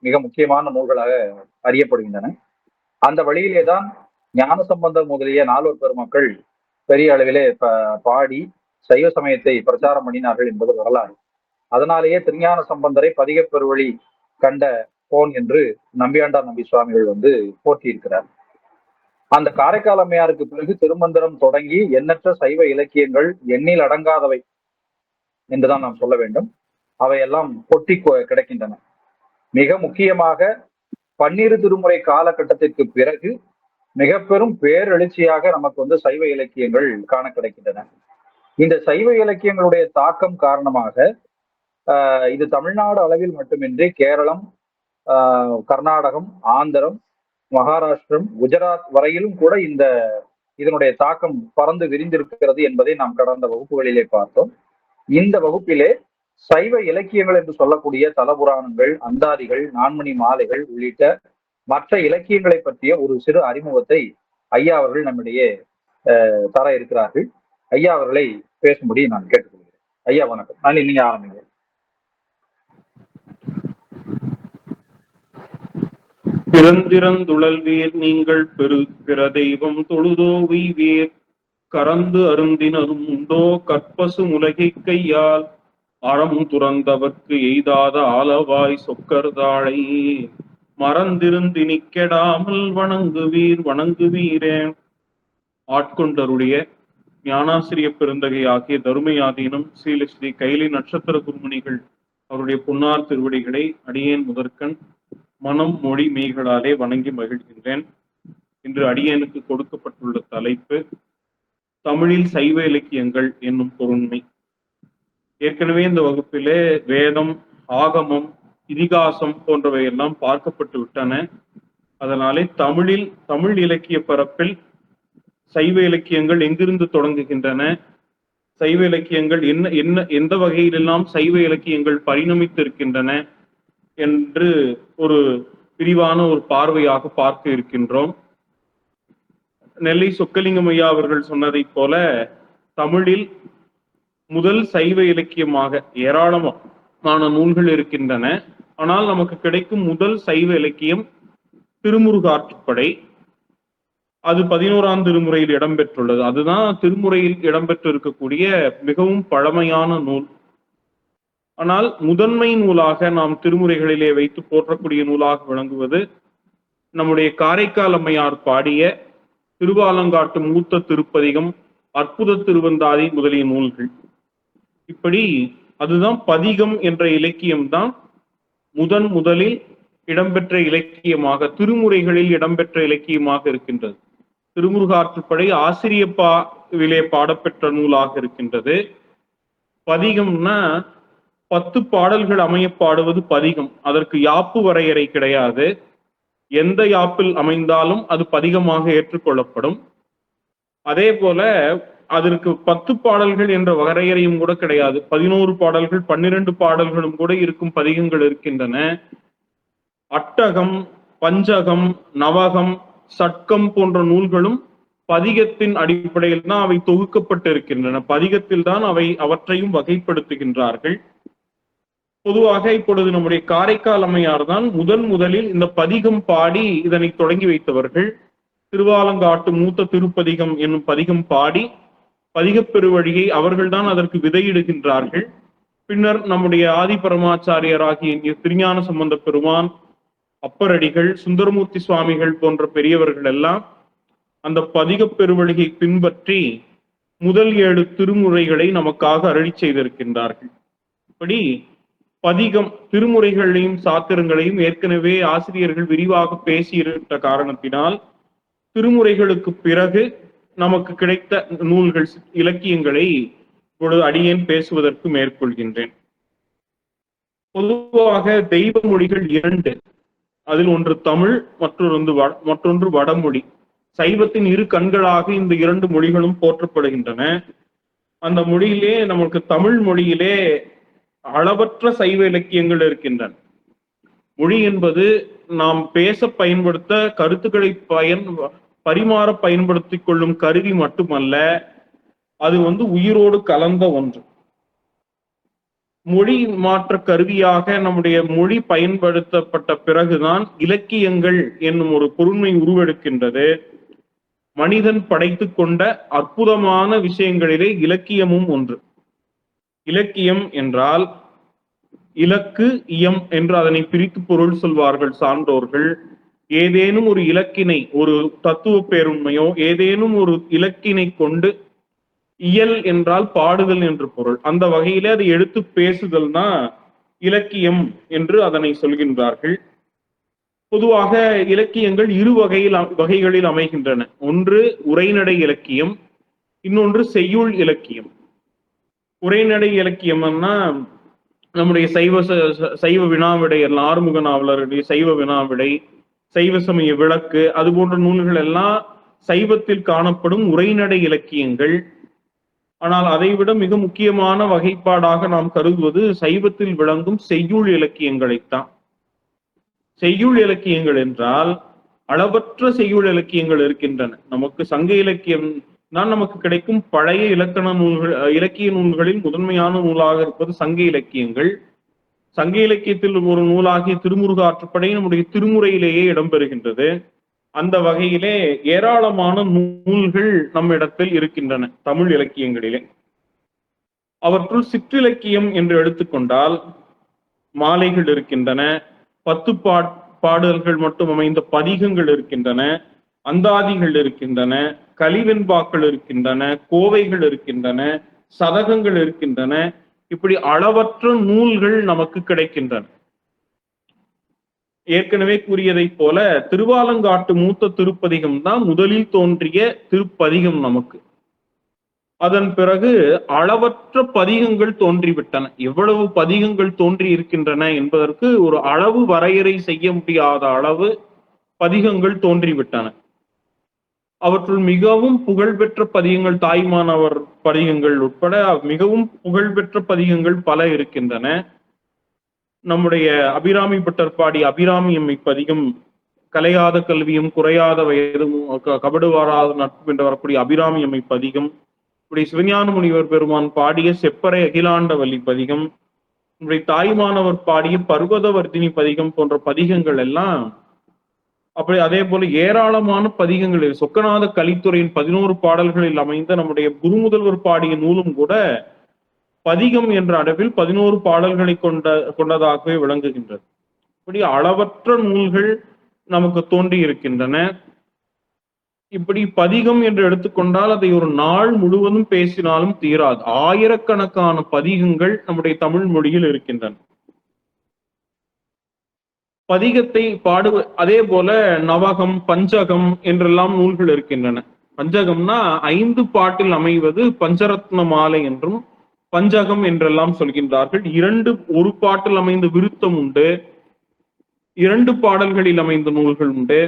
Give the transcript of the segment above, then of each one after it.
மிக முக்கியமான நூல்களாக அறியப்படுகின்றன. அந்த வழியிலேதான் ஞானசம்பந்தர் முதலிய நால்வர் பெருமக்கள் பெரிய அளவிலே பாடி சைவ சமயத்தை பிரச்சாரம் பண்ணினார்கள் என்பது வரலாறு. அதனாலேயே திருஞான சம்பந்தரை பதிகப் பெருவழி கண்ட போன் என்று நம்பியாண்டார் நம்பி சுவாமிகள் போற்றி இருக்கிறார். அந்த காரைக்கால் அம்மையாருக்கு பிறகு திருமந்திரம் தொடங்கி எண்ணற்ற சைவ இலக்கியங்கள் எண்ணில் அடங்காதவை என்றுதான் நாம் சொல்ல வேண்டும். அவையெல்லாம் கொட்டி கிடக்கின்றன. மிக முக்கியமாக பன்னிரு திருமுறை காலகட்டத்திற்கு பிறகு மிக பெரும் பேரெழுச்சியாக நமக்கு சைவ இலக்கியங்கள் காண கிடைக்கின்றன. இந்த சைவ இலக்கியங்களுடைய தாக்கம் காரணமாக இது தமிழ்நாடு அளவில் மட்டுமின்றி கேரளம், கர்நாடகம், ஆந்திரம், மகாராஷ்டிரம், குஜராத் வரையிலும் கூட இதனுடைய தாக்கம் பறந்து விரிந்திருக்கிறது என்பதை நாம் கடந்த வகுப்புகளிலே பார்த்தோம். இந்த வகுப்பிலே சைவ இலக்கியங்கள் என்று சொல்லக்கூடிய தலபுராணங்கள், அந்தாதிகள், நான்மணி மாலைகள் உள்ளிட்ட மற்ற இலக்கியங்களை பற்றிய ஒரு சிறு அறிமுகத்தை ஐயா அவர்கள் நம்மிடையே தர இருக்கிறார்கள். ஐயா அவர்களை பேசும்படி நான் கேட்டுக்கொள்கிறேன். ஐயா வணக்கம். நீங்க ஆரம்பிங்க. பிறந்திறந்துழல்வீர் நீங்கள் பெருகிற தெய்வம் தொழுதோவீர் கறந்து அருந்தினரும் உண்டோ கற்பசு முலகை கையால் அறம் துறந்தவர்க்கு எய்தாத ஆலவாய் சொக்கர்தாழை மறந்திருந்தினி கெடாமல் வணங்குவீரே. ஆட்கொண்டருடைய ஞானாசிரிய பெருந்தகை ஆகிய தருமையாதீனம் ஸ்ரீ கைலை நட்சத்திர குருமணிகள் அவருடைய பொன்னார் திருவடிகளை அடியேன் முதற்கண் மனம் மொழி மெய்களாலே வணங்கி மகிழ்கின்றேன். இன்று அடியேனுக்கு கொடுக்கப்பட்டுள்ள தலைப்பு தமிழில் சைவ இலக்கியங்கள் என்னும் பொருண்மை. ஏற்கனவே இந்த வகுப்பிலே வேதம், ஆகமம், இதிகாசம் போன்றவையெல்லாம் பார்க்கப்பட்டு விட்டன. அதனாலே தமிழ் இலக்கிய பரப்பில் சைவ இலக்கியங்கள் எங்கிருந்து தொடங்குகின்றன, சைவ இலக்கியங்கள் எந்த வகையிலெல்லாம் சைவ இலக்கியங்கள் பரிணமித்திருக்கின்றன என்று ஒரு விரிவான ஒரு பார்வையாக பார்க்க இருக்கின்றோம். நெல்லை சொக்கலிங்கம் ஐயா அவர்கள் சொன்னதை போல தமிழில் முதல் சைவ இலக்கியமாக ஏராளமான நூல்கள் இருக்கின்றன. ஆனால் நமக்கு கிடைக்கும் முதல் சைவ இலக்கியம் திருமுருகாற்றுப்படை. அது 11ஆம் திருமுறையில் இடம்பெற்றுள்ளது. அதுதான் திருமுறையில் இடம்பெற்றிருக்கக்கூடிய மிகவும் பழமையான நூல். ஆனால் முதன்மை நூலாக நாம் திருமுறைகளிலே வைத்து போற்றக்கூடிய நூலாக விளங்குவது நம்முடைய காரைக்கால் அம்மையார் பாடிய திருவாலங்காட்டு மூத்த திருப்பதிகம், அற்புத திருவந்தாதி முதலிய நூல்கள். இப்படி அதுதான் பதிகம் என்ற இலக்கியம்தான் முதலில் இடம்பெற்ற இலக்கியமாக, திருமுறைகளில் இடம்பெற்ற இலக்கியமாக இருக்கின்றது. திருமுருகாற்றுப்படை ஆசிரியப்பாவிலே பாடப்பெற்ற நூலாக இருக்கின்றது. பதிகம்னா 10 பாடல்கள் அமைய பாடுவது பதிகம். அதற்கு யாப்பு வரையறை கிடையாது. எந்த யாப்பில் அமைந்தாலும் அது பதிகமாக ஏற்றுக்கொள்ளப்படும். அதே போல அதற்கு 10 பாடல்கள் என்ற வரையறையும் கூட கிடையாது. 11 பாடல்கள், 12 பாடல்களும் கூட இருக்கும் பதிகங்கள் இருக்கின்றன. அட்டகம், பஞ்சகம், நவகம், சட்கம் போன்ற நூல்களும் பதிகத்தின் அடிப்படையில் தான் அவை தொகுக்கப்பட்டு இருக்கின்றன. பதிகத்தில் தான் அவற்றையும் வகைப்படுத்துகின்றார்கள். பொதுவாக இப்பொழுது நம்முடைய காரைக்கால் அம்மையார் தான் முதலில் இந்த பதிகம் பாடி இதனை தொடங்கி வைத்தவர்கள். திருவாலங்காட்டு மூத்த திருப்பதிகம் என்னும் பதிகம் பாடி பதிகப் பெருவழியை அவர்கள்தான் அதற்கு விதையிடுகின்றார்கள். பின்னர் நம்முடைய ஆதி பரமாச்சாரியராகிய திருஞான சம்பந்த பெருமான், அப்பரடிகள், சுந்தரமூர்த்தி சுவாமிகள் போன்ற பெரியவர்கள் எல்லாம் அந்த பதிகப் பெருவழியை பின்பற்றி முதல் 7 திருமுறைகளை நமக்காக அருளி செய்திருக்கின்றார்கள். இப்படி பதிகம், திருமுறைகளையும் சாத்திரங்களையும் ஏற்கனவே ஆசிரியர்கள் விரிவாக பேசியிருந்த காரணத்தினால் திருமுறைகளுக்கு பிறகு நமக்கு கிடைத்த நூல்கள், இலக்கியங்களை இப்பொழுது அடியேன் பேசுவதற்கு மேற்கொள்கின்றேன். பொதுவாக தெய்வ மொழிகள் 2, அதில் ஒன்று தமிழ், மற்றொன்று வடமொழி. சைவத்தின் இரு கண்களாக இந்த 2 மொழிகளும் போற்றப்படுகின்றன. அந்த மொழியிலே நமக்கு தமிழ் மொழியிலே அளவற்ற சைவ இலக்கியங்கள் இருக்கின்றன. மொழி என்பது நாம் பேச பயன்படுத்த, கருத்துக்களை பரிமாற பயன்படுத்திக் கொள்ளும் கருவி மட்டுமல்ல, அது உயிரோடு கலந்த ஒன்று. மொழி மாற்ற கருவியாக நம்முடைய மொழி பயன்படுத்தப்பட்ட பிறகுதான் இலக்கியங்கள் என்னும் ஒரு பொருண்மை உருவெடுக்கின்றது. மனிதன் படைத்து கொண்ட அற்புதமான விஷயங்களிலே இலக்கியமும் ஒன்று. இலக்கியம் என்றால் இலக்கு இயம் என்று அதனை பிரித்து பொருள் சொல்வார்கள் சான்றோர்கள். ஏதேனும் ஒரு இலக்கினை, ஒரு தத்துவ பேருண்மையோ ஏதேனும் ஒரு இலக்கினை கொண்டு, இயல் என்றால் பாடுதல் என்று பொருள், அந்த வகையில அது எடுத்து பேசுதல்னா இலக்கியம் என்று அதனை சொல்கின்றார்கள். பொதுவாக இலக்கியங்கள் இரு வகைகளில் அமைகின்றன. ஒன்று உரைநடை இலக்கியம், இன்னொன்று செய்யுள் இலக்கியம். உரைநடை இலக்கியம்னா நம்முடைய சைவ வினாவிடை, ஆறுமுக நாவலருடைய சைவ வினாவிடை, சைவ சமய விளக்கு, அது போன்ற நூல்கள் எல்லாம் சைவத்தில் காணப்படும் உரைநடை இலக்கியங்கள். ஆனால் அதைவிட மிக முக்கியமான வகைப்பாடாக நாம் கருதுவது சைவத்தில் விளங்கும் செய்யுள் இலக்கியங்களைத்தான். செய்யுள் இலக்கியங்கள் என்றால் அளவற்ற செய்யுள் இலக்கியங்கள் இருக்கின்றன. நமக்கு சங்க இலக்கியம் தான் நமக்கு கிடைக்கும் பழைய இலக்கண நூல்கள், இலக்கிய நூல்களில் முதன்மையான நூலாக இருப்பது சங்க இலக்கியங்கள். சங்க இலக்கியத்தில் ஒரு நூலாகிய திருமுருக ஆற்றுப்படை நம்முடைய திருமுறையிலேயே இடம்பெறுகின்றது. அந்த வகையிலே ஏராளமான நூல்கள் நம்மிடத்தில் இருக்கின்றன தமிழ் இலக்கியங்களிலே. அவற்றுள் சிற்றிலக்கியம் என்று எடுத்துக்கொண்டால் மாலைகள் இருக்கின்றன, 10 பாடல்கள் மட்டும் அமைந்த பதிகங்கள் இருக்கின்றன, அந்தாதிகள் இருக்கின்றன, கலிவெண்பாக்கள் இருக்கின்றன, கோவைகள் இருக்கின்றன, சதகங்கள் இருக்கின்றன. இப்படி அளவற்ற நூல்கள் நமக்கு கிடைக்கின்றன. ஏற்கனவே கூறியதை போல திருவாலங்காட்டு மூத்த திருப்பதிகம் தான் முதலில் தோன்றிய திருப்பதிகம் நமக்கு. அதன் பிறகு அளவற்ற பதிகங்கள் தோன்றிவிட்டன. எவ்வளவு பதிகங்கள் தோன்றி இருக்கின்றன என்பதற்கு ஒரு அளவு வரையறை செய்ய முடியாத அளவு பதிகங்கள் தோன்றிவிட்டன. அவற்றுள் மிகவும் புகழ்பெற்ற பதிகங்கள், தாய்மானவர் பதிகங்கள் உட்பட மிகவும் புகழ்பெற்ற பதிகங்கள் பல இருக்கின்றன. நம்முடைய அபிராமி பட்டர் பாடி அபிராமி அம்மை பதிகம், கலையாத கல்வியும் குறையாத வயதும் கபடு வாராத நட்பு என்று வரக்கூடிய அபிராமி அம்மை பதிகம், இப்படி சிவஞான முனிவர் பெருமான் பாடிய செப்பறை அகிலாண்டவல்லி பதிகம், இப்படி தாய்மானவர் பாடிய பர்வதவர்த்தினி பதிகம் போன்ற பதிகங்கள் எல்லாம், அப்படி அதே போல ஏராளமான பதிகங்கள். சொக்கநாத கலித்துறையின் 11 பாடல்களில் அமைந்த நம்முடைய குருமுதல்வர் பாடிய நூலும் கூட பதிகம் என்ற அளவில் 11 பாடல்களை கொண்டதாகவே விளங்குகின்றது. இப்படி அளவற்ற நூல்கள் நமக்கு தோன்றி இருக்கின்றன. இப்படி பதிகம் என்று எடுத்துக்கொண்டால் அதை ஒரு நாள் முழுவதும் பேசினாலும் தீராது. ஆயிரக்கணக்கான பதிகங்கள் நம்முடைய தமிழ் மொழியில் இருக்கின்றன. பதிகத்தை அதே போல நவகம், பஞ்சகம் என்றெல்லாம் நூல்கள் இருக்கின்றன. பஞ்சகம்னா 5 பாட்டில் அமைவது பஞ்சரத்ன மாலை என்றும், பஞ்சகம் என்றெல்லாம் சொல்கின்றார்கள். ஒரு பாட்டில் அமைந்த விருத்தம் உண்டு, 2 பாடல்களில் அமைந்த நூல்கள் உண்டு,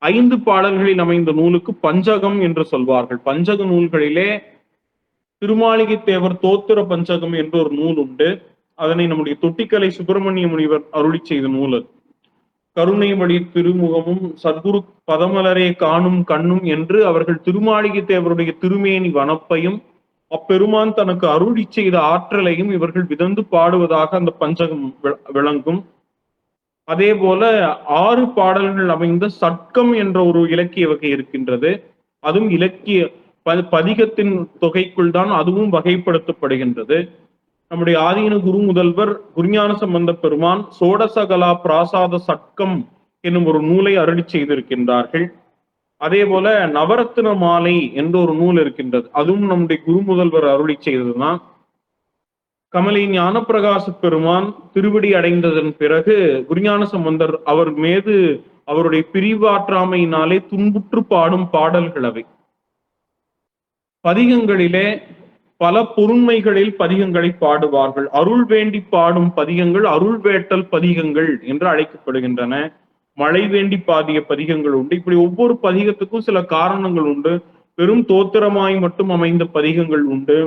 5 பாடல்களில் அமைந்த நூலுக்கு பஞ்சகம் என்று சொல்வார்கள். பஞ்சக நூல்களிலே திருமாளிகை தேவர் தோத்திர பஞ்சகம் என்று ஒரு நூல் உண்டு. அதனை நம்முடைய தொட்டிக்கலை சுப்பிரமணிய முனிவர் அருளி செய்த நூல். கருணை வழி திருமுகமும் சத்குரு பதமலரே காணும் கண்ணும் என்று அவர்கள் திருமாளிகை தேவருடைய திருமேனி வனப்பையும் அப்பெருமான் தனக்கு அருளி செய்த ஆற்றலையும் இவர்கள் விதந்து பாடுவதாக அந்த பஞ்சகம் விளங்கும். அதே போல 6 பாடல்கள் அமைந்த சட்கம் என்ற ஒரு இலக்கிய வகை இருக்கின்றது. அதுவும் இலக்கிய பதிகத்தின் தொகைக்குள் தான் அதுவும் வகைப்படுத்தப்படுகின்றது. நம்முடைய ஆதீன குரு முதல்வர் குருஞான சம்பந்த பெருமான் சோடசகலா பிராசாத சட்கம் என்னும் ஒரு நூலை அருளி செய்திருக்கின்றார்கள். அதே போல நவரத்ன மாலை என்ற ஒரு நூல் இருக்கின்றது. அதுவும் நம்முடைய குரு முதல்வர் அருளி செய்ததுதான். கமலை ஞானப்பிரகாச பெருமான் திருவடி அடைந்ததன் பிறகு குருஞான சம்பந்தர் அவர் மீது அவருடைய பிரிவாற்றாமையினாலே துன்புற்று பாடும் பாடல்கள் அவை. பதிகங்களிலே பல பொருண்மைகளில் பதிகங்களை பாடுவார்கள். அருள் வேண்டி பாடும் பதிகங்கள் அருள் வேட்டல் பதிகங்கள் என்று அழைக்கப்படுகின்றன. மழை வேண்டி பாடிய பதிகங்கள் உண்டு. இப்படி ஒவ்வொரு பதிகத்துக்கும் சில காரணங்கள் உண்டு. வெறும் தோத்திரமாய் மட்டும் அமைந்த பதிகங்கள் உண்டு.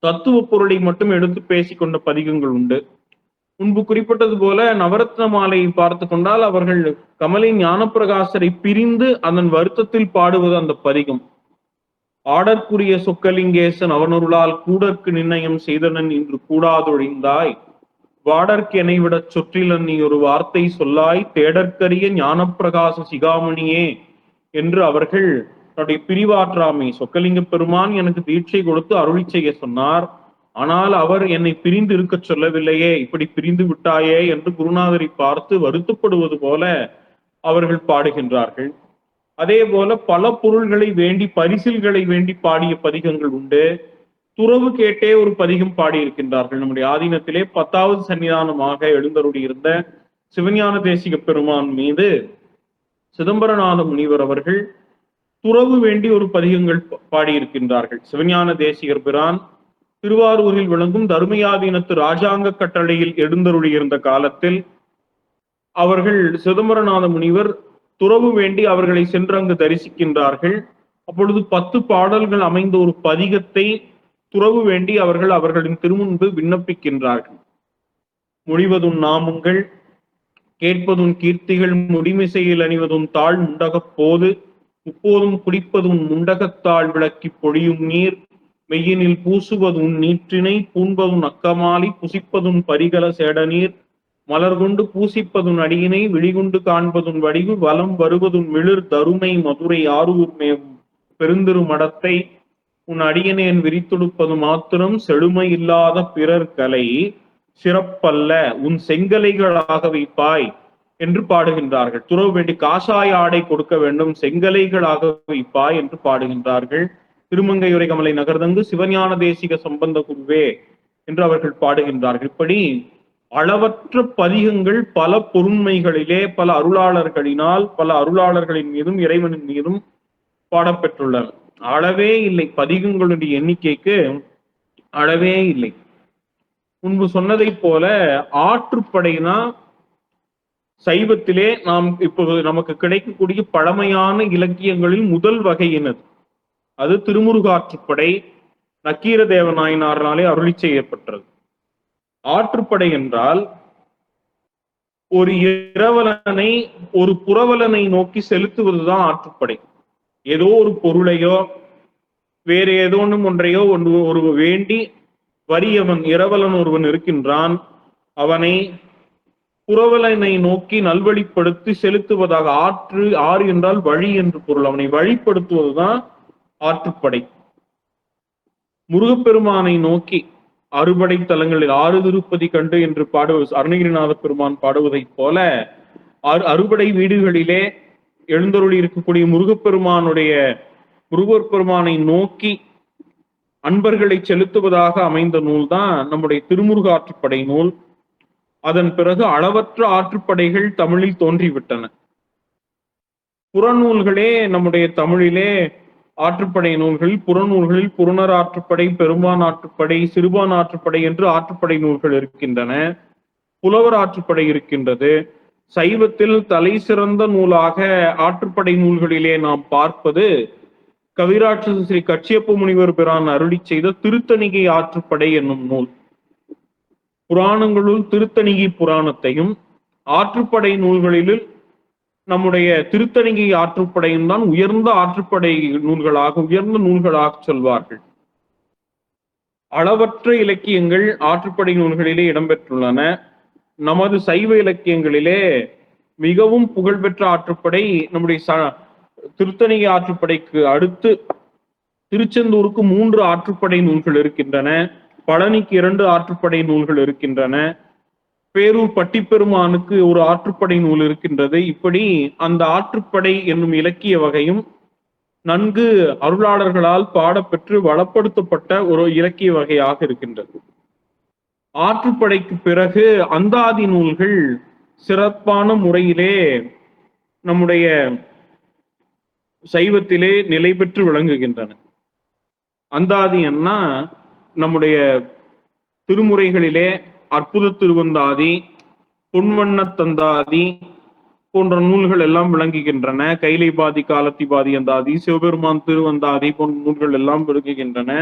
தத்துவ பொருளை மட்டும் எடுத்து பேசிக்கொண்ட பதிகங்கள் உண்டு. முன்பு குறிப்பிட்டது போல நவரத்ன மாலையை பார்த்து கொண்டால் அவர்கள் கமலை ஞானப்பிரகாசரை பிரிந்து அதன் வருத்தத்தில் பாடுவது அந்த பதிகம். ஆடற்குரிய சொக்கலிங்கேசன் அவனருளால் கூடற்கு நிர்ணயம் செய்தனன் இன்று கூடாதொழிந்தாய், வாடற்கெனை விடச் சொற்றிலன் நீ ஒரு வார்த்தை சொல்லாய், தேடற்கரிய ஞானப்பிரகாச சிகாமணியே என்று அவர்கள் தன்னுடைய பிரிவாற்றாமை, சொக்கலிங்க பெருமான் எனக்கு தீட்சை கொடுத்து அருளி செய்ய சொன்னார், ஆனால் அவர் என்னை பிரிந்து இருக்க சொல்லவில்லையே, இப்படி பிரிந்து விட்டாயே என்று குருநாதரை பார்த்து வருத்தப்படுவது போல அவர்கள் பாடுகின்றார்கள். அதே போல பல பொருள்களை வேண்டி பரிசில்களை வேண்டி பாடிய பதிகங்கள் உண்டு. துறவு கேட்டே ஒரு பதிகம் பாடியிருக்கின்றார்கள். நம்முடைய ஆதீனத்திலே 10வது சன்னிதானமாக எழுந்தருளி இருந்த சிவஞான தேசிக பெருமான் மீது சிதம்பரநாத முனிவர் அவர்கள் துறவு வேண்டி ஒரு பதிகங்கள் பாடியிருக்கின்றார்கள். சிவஞான தேசிகர் பிரான் திருவாரூரில் விளங்கும் தர்மயாதீனத்து ராஜாங்க கட்டளையில் எழுந்தருளி இருந்த காலத்தில் அவர்கள் சிதம்பரநாத முனிவர் துறவு வேண்டி அவர்களை சென்று அங்கு தரிசிக்கின்றார்கள். அப்பொழுது 10 பாடல்கள் அமைந்த ஒரு பதிகத்தை துறவு வேண்டி அவர்கள் அவர்களின் திருமுன்பு விண்ணப்பிக்கின்றார்கள். மொழிவதும் நாமுங்கள், கேட்பதும் கீர்த்திகள், முடிமிசையில் அணிவதும் தாழ் முண்டகப் போது, முப்போதும் குடிப்பதும் முண்டகத்தாள் விளக்கி பொழியும் நீர், மெய்யினில் பூசுவதும் நீற்றினை, பூண்பதும் அக்கமாலி, புசிப்பதும் பரிகல சேடநீர், மலர் கொண்டு பூசிப்பதும் அடியினை, விழிகொண்டு காண்பதும் வடிவு, வலம் வருவதும் மிளிர் தருமை மதுரை ஆரூர் மேவும் பெருந்திரு மடத்தை, உன் அடியனேன் விரித்தொடுப்பது மாத்திரம் செழுமை இல்லாத பிறர் கலை சிறப்பல்ல, உன் செங்கலைகளாக வைப்பாய் என்று பாடுகின்றார்கள். துறவு வேண்டி காஷாய ஆடை கொடுக்க வேண்டும், செங்கலைகளாக வைப்பாய் என்று பாடுகின்றார்கள். திருமங்கையுரை கமலை நகர்தங்கு சிவஞான தேசிக சம்பந்த குருவே என்று அவர்கள் பாடுகின்றார்கள். இப்படி அளவற்ற பதிகங்கள் பல பொருண்மைகளிலே பல அருளாளர்களினால் பல அருளாளர்களின் மீதும் இறைவனின் மீதும் பாடப்பெற்றுள்ளன. அளவே இல்லை, பதிகங்களுடைய எண்ணிக்கைக்கு அளவே இல்லை. முன்பு சொன்னதை போல ஆற்றுப்படைனா சைவத்திலே நாம் இப்போது நமக்கு கிடைக்கக்கூடிய பழமையான இலக்கியங்களில் முதல் வகையினது. அது திருமுருகாற்றுப்படை, நக்கீர தேவநாயனாராலே அருளி செய்யப்பட்டது. ஆற்றுப்படை என்றால் ஒரு இரவலனை ஒரு புறவலனை நோக்கி செலுத்துவதுதான் ஆற்றுப்படை. ஏதோ ஒரு பொருளையோ வேறு ஏதோ ஒன்றையோ ஒரு வேண்டி வறியவன் இரவலன் ஒருவன் இருக்கின்றான், அவனை புறவலனை நோக்கி நல்வழிப்படுத்தி செலுத்துவதாக. ஆறு என்றால் வழி என்று பொருள். அவனை வழிப்படுத்துவதுதான் ஆற்றுப்படை. முருகப்பெருமானை நோக்கி அறுபடை தலங்களில் 6 திருப்பதி கண்டு என்று பாடுவது அருணகிரிநாத பெருமான் பாடுவதைப் போல அறுபடை வீடுகளிலே எழுந்தருளி இருக்கக்கூடிய முருகப்பெருமானை நோக்கி அன்பர்களை செலுத்துவதாக அமைந்த நூல் தான் நம்முடைய திருமுருக ஆற்றுப்படை நூல். அதன் பிறகு அளவற்ற ஆற்றுப்படைகள் தமிழில் தோன்றிவிட்டன. புறநூல்களே நம்முடைய தமிழிலே ஆற்றுப்படை நூல்களில் புறநூல்களில் புறநர் ஆற்றுப்படை, பெரும்பான் ஆற்றுப்படை, சிறுபான் ஆற்றுப்படை என்று ஆற்றுப்படை நூல்கள் இருக்கின்றன. புலவர் ஆற்றுப்படை இருக்கின்றது. சைவத்தில் தலை சிறந்த நூலாக ஆற்றுப்படை நூல்களிலே நாம் பார்ப்பது கவிராட்சச ஸ்ரீ கச்சியப்ப முனிவர் பிரான் அருளி செய்த திருத்தணிகை ஆற்றுப்படை என்னும் நூல். புராணங்களுள் திருத்தணிகை புராணத்தையும் ஆற்றுப்படை நூல்களில் நம்முடைய திருத்தணிகை ஆற்றுப்படையும் தான் உயர்ந்த ஆற்றுப்படை உயர்ந்த நூல்களாக சொல்வார்கள். அளவற்ற இலக்கியங்கள் ஆற்றுப்படை நூல்களிலே இடம்பெற்றுள்ளன. நமது சைவ இலக்கியங்களிலே மிகவும் புகழ்பெற்ற ஆற்றுப்படை நம்முடைய திருத்தணிகை ஆற்றுப்படைக்கு அடுத்து திருச்செந்தூருக்கு 3 ஆற்றுப்படை நூல்கள் இருக்கின்றன. பழனிக்கு 2 ஆற்றுப்படை நூல்கள் இருக்கின்றன. பேரூர் பட்டிப்பெருமானுக்கு ஒரு ஆற்றுப்படை நூல் இருக்கின்றது. இப்படி அந்த ஆற்றுப்படை என்னும் இலக்கிய வகையும் நன்கு அருளாளர்களால் பாடப்பெற்று வளப்படுத்தப்பட்ட ஒரு இலக்கிய வகையாக இருக்கின்றது. ஆற்றுப்படைக்கு பிறகு அந்தாதி நூல்கள் சிறப்பான முறையிலே நம்முடைய சைவத்திலே நிலை பெற்று விளங்குகின்றன. அந்தாதி என்ன, நம்முடைய திருமுறைகளிலே அற்புத திருவந்தாதி, பொன்வண்ணத்தந்தாதி போன்ற நூல்கள் எல்லாம் விளங்குகின்றன. கைலை பாதி காலத்தி பாதி அந்தாதி, சிவபெருமான் திருவந்தாதி போன்ற நூல்கள் எல்லாம் விளங்குகின்றன.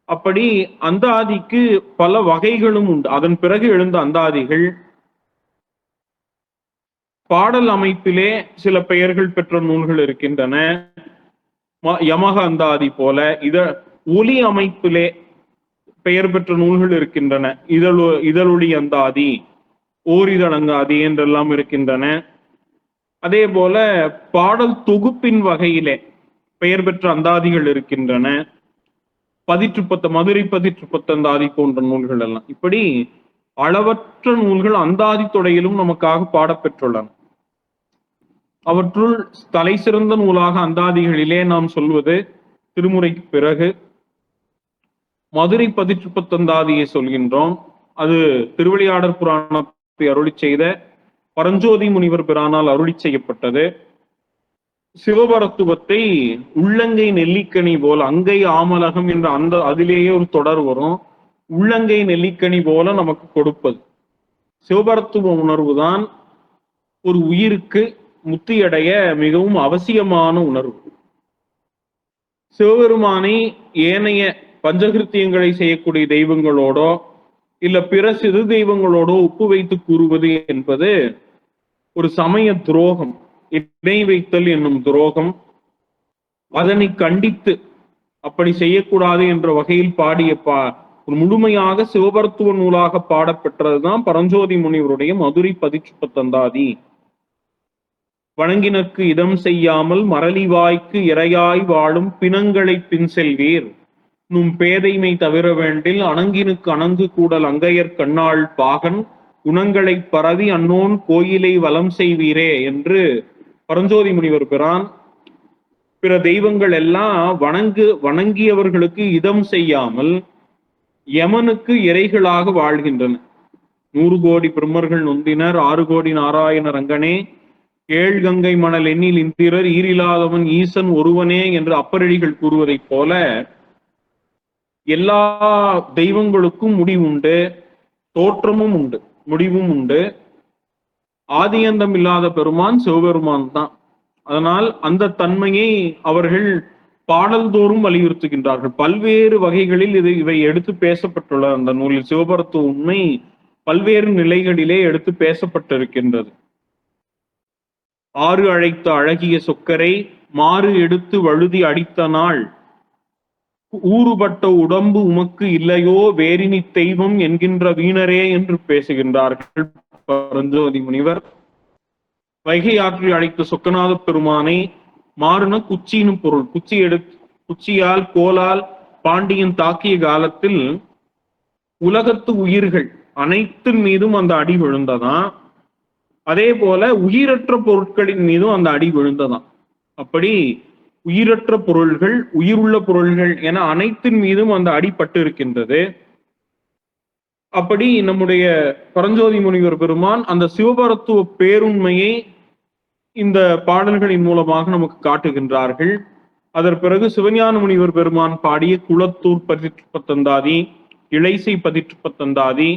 அப்படி அந்தாதிக்கு பல வகைகளும் உண்டு. அதன் பிறகு எழுந்த அந்தாதிகள் பாடல் அமைப்பிலே சில பெயர்கள் பெற்ற நூல்கள் இருக்கின்றன. யமக அந்தாதி போல ஒலி அமைப்பிலே பெயர் பெற்ற நூல்கள் இருக்கின்றன. இதழொளி அந்தாதி, ஓரிதழ் அந்தாதி என்றெல்லாம் இருக்கின்றன. அதே போல பாடல் தொகுப்பின் வகையிலே பெயர் பெற்ற அந்தாதிகள் இருக்கின்றன. மதுரை பதிற்று பத்தந்தாதி போன்ற நூல்கள் எல்லாம். இப்படி அளவற்ற நூல்கள் அந்தாதி தொடையிலும் நமக்காக பாடப்பெற்றுள்ளன. அவற்றுள் தலை சிறந்த நூலாக அந்தாதிகளிலே நாம் சொல்வது திருமுறைக்கு பிறகு மதுரை பதிற்று பத்தந்தாதியை சொல்கின்றோம். அது திருவிளையாடற் புராணத்தை அருளி செய்த பரஞ்சோதி முனிவர் பிரானால் அருளி செய்யப்பட்டது. சிவபரத்துவத்தை உள்ளங்கை நெல்லிக்கனி போல, அங்கை ஆமலகம் என்ற அதிலேயே ஒரு தொடர் வரும். உள்ளங்கை நெல்லிக்கனி போல நமக்கு கொடுப்பது சிவபரத்துவ உணர்வு தான் ஒரு உயிருக்கு முத்தியடைய மிகவும் அவசியமான உணர்வு. சிவபெருமானை ஏனைய பஞ்சகிருத்தியங்களை செய்யக்கூடிய தெய்வங்களோடோ இல்ல பிற சிறு தெய்வங்களோடோ ஒப்பு வைத்து கூறுவது என்பது ஒரு சமய துரோகம், இணை வைத்தல் என்னும் துரோகம். அதனை கண்டித்து அப்படி செய்யக்கூடாது என்ற வகையில் பாடிய ஒரு முழுமையாக சிவபரத்துவ நூலாக பாடப்பெற்றதுதான் பரஞ்சோதி முனிவருடைய மதுரை பதிற்று பத்தந்தாதி. வணங்கினற்கு இதம் செய்யாமல் மரளிவாய்க்கு இரையாய் வாழும் பிணங்களை பின் செல்வீர், நும் பேதைமை தவிர வேண்டில் அணங்கினுக்கு அணங்கு கூடல் அங்கையர் கண்ணாள் பாகன் குணங்களை பரவி அன்னோன் கோயிலை வலம் செய்வீரே என்று பரஞ்சோதி முனிவர் பிரான் பிற தெய்வங்கள் எல்லாம் வணங்கியவர்களுக்கு இதம் செய்யாமல் யமனுக்கு இறைகளாக வாழ்கின்றன. 100 கோடி பிரம்மர்கள் நொந்தினர் 6 கோடி நாராயண ரங்கனே, ஏழ் கங்கை மணல் எண்ணில் இந்திரர் ஈரில்லாதவன் ஈசன் ஒருவனே என்று அப்பரடிகள் கூறுவதைப் போல எல்லா தெய்வங்களுக்கும் முடிவுண்டு, தோற்றமும் உண்டு, முடிவும் உண்டு. ஆதியந்தம் இல்லாத பெருமான் சிவபெருமான் தான். அதனால் அந்த தன்மையை அவர்கள் பாடல்தோறும் வலியுறுத்துகின்றார்கள். பல்வேறு வகைகளில் இவை எடுத்து பேசப்பட்டுள்ள அந்த நூலில் சிவபரத்துவ உண்மை பல்வேறு நிலைகளிலே எடுத்து பேசப்பட்டிருக்கின்றது. ஆறு அழைத்த அழகிய சொக்கரை மாறு எடுத்து வழுதி அடித்த நாள் ஊறுபட்ட உடம்பு உமக்கு இல்லையோ வேரினி தெய்வம் என்கின்ற வீணரே என்று பேசுகின்றார்கள் பரஞ்சோதி முனிவர். வைகை ஆற்றில் அழைத்த சொக்கநாத பெருமானை மாறுன குச்சின்னு பொருள். குச்சியால் கோலால் பாண்டியன் தாக்கிய காலத்தில் உலகத்து உயிர்கள் அனைத்தின் மீதும் அந்த அடி விழுந்ததாம். அதே போல உயிரற்ற பொருட்களின் மீதும் அந்த அடி விழுந்ததாம். அப்படி உயிரற்ற பொருள்கள், உயிருள்ள பொருள்கள் என அனைத்தின் மீதும் அந்த அடிபட்டு இருக்கின்றது. அப்படி நம்முடைய பரஞ்சோதி முனிவர் பெருமான் அந்த சிவபரத்துவ பேருண்மையை இந்த பாடல்களின் மூலமாக நமக்கு காட்டுகின்றார்கள். அதன் பிறகு சிவஞான முனிவர் பெருமான் பாடிய குளத்தூர் பதிற்று பத்தந்தாதி, இளைசை பதிற்று பத்தந்தாதி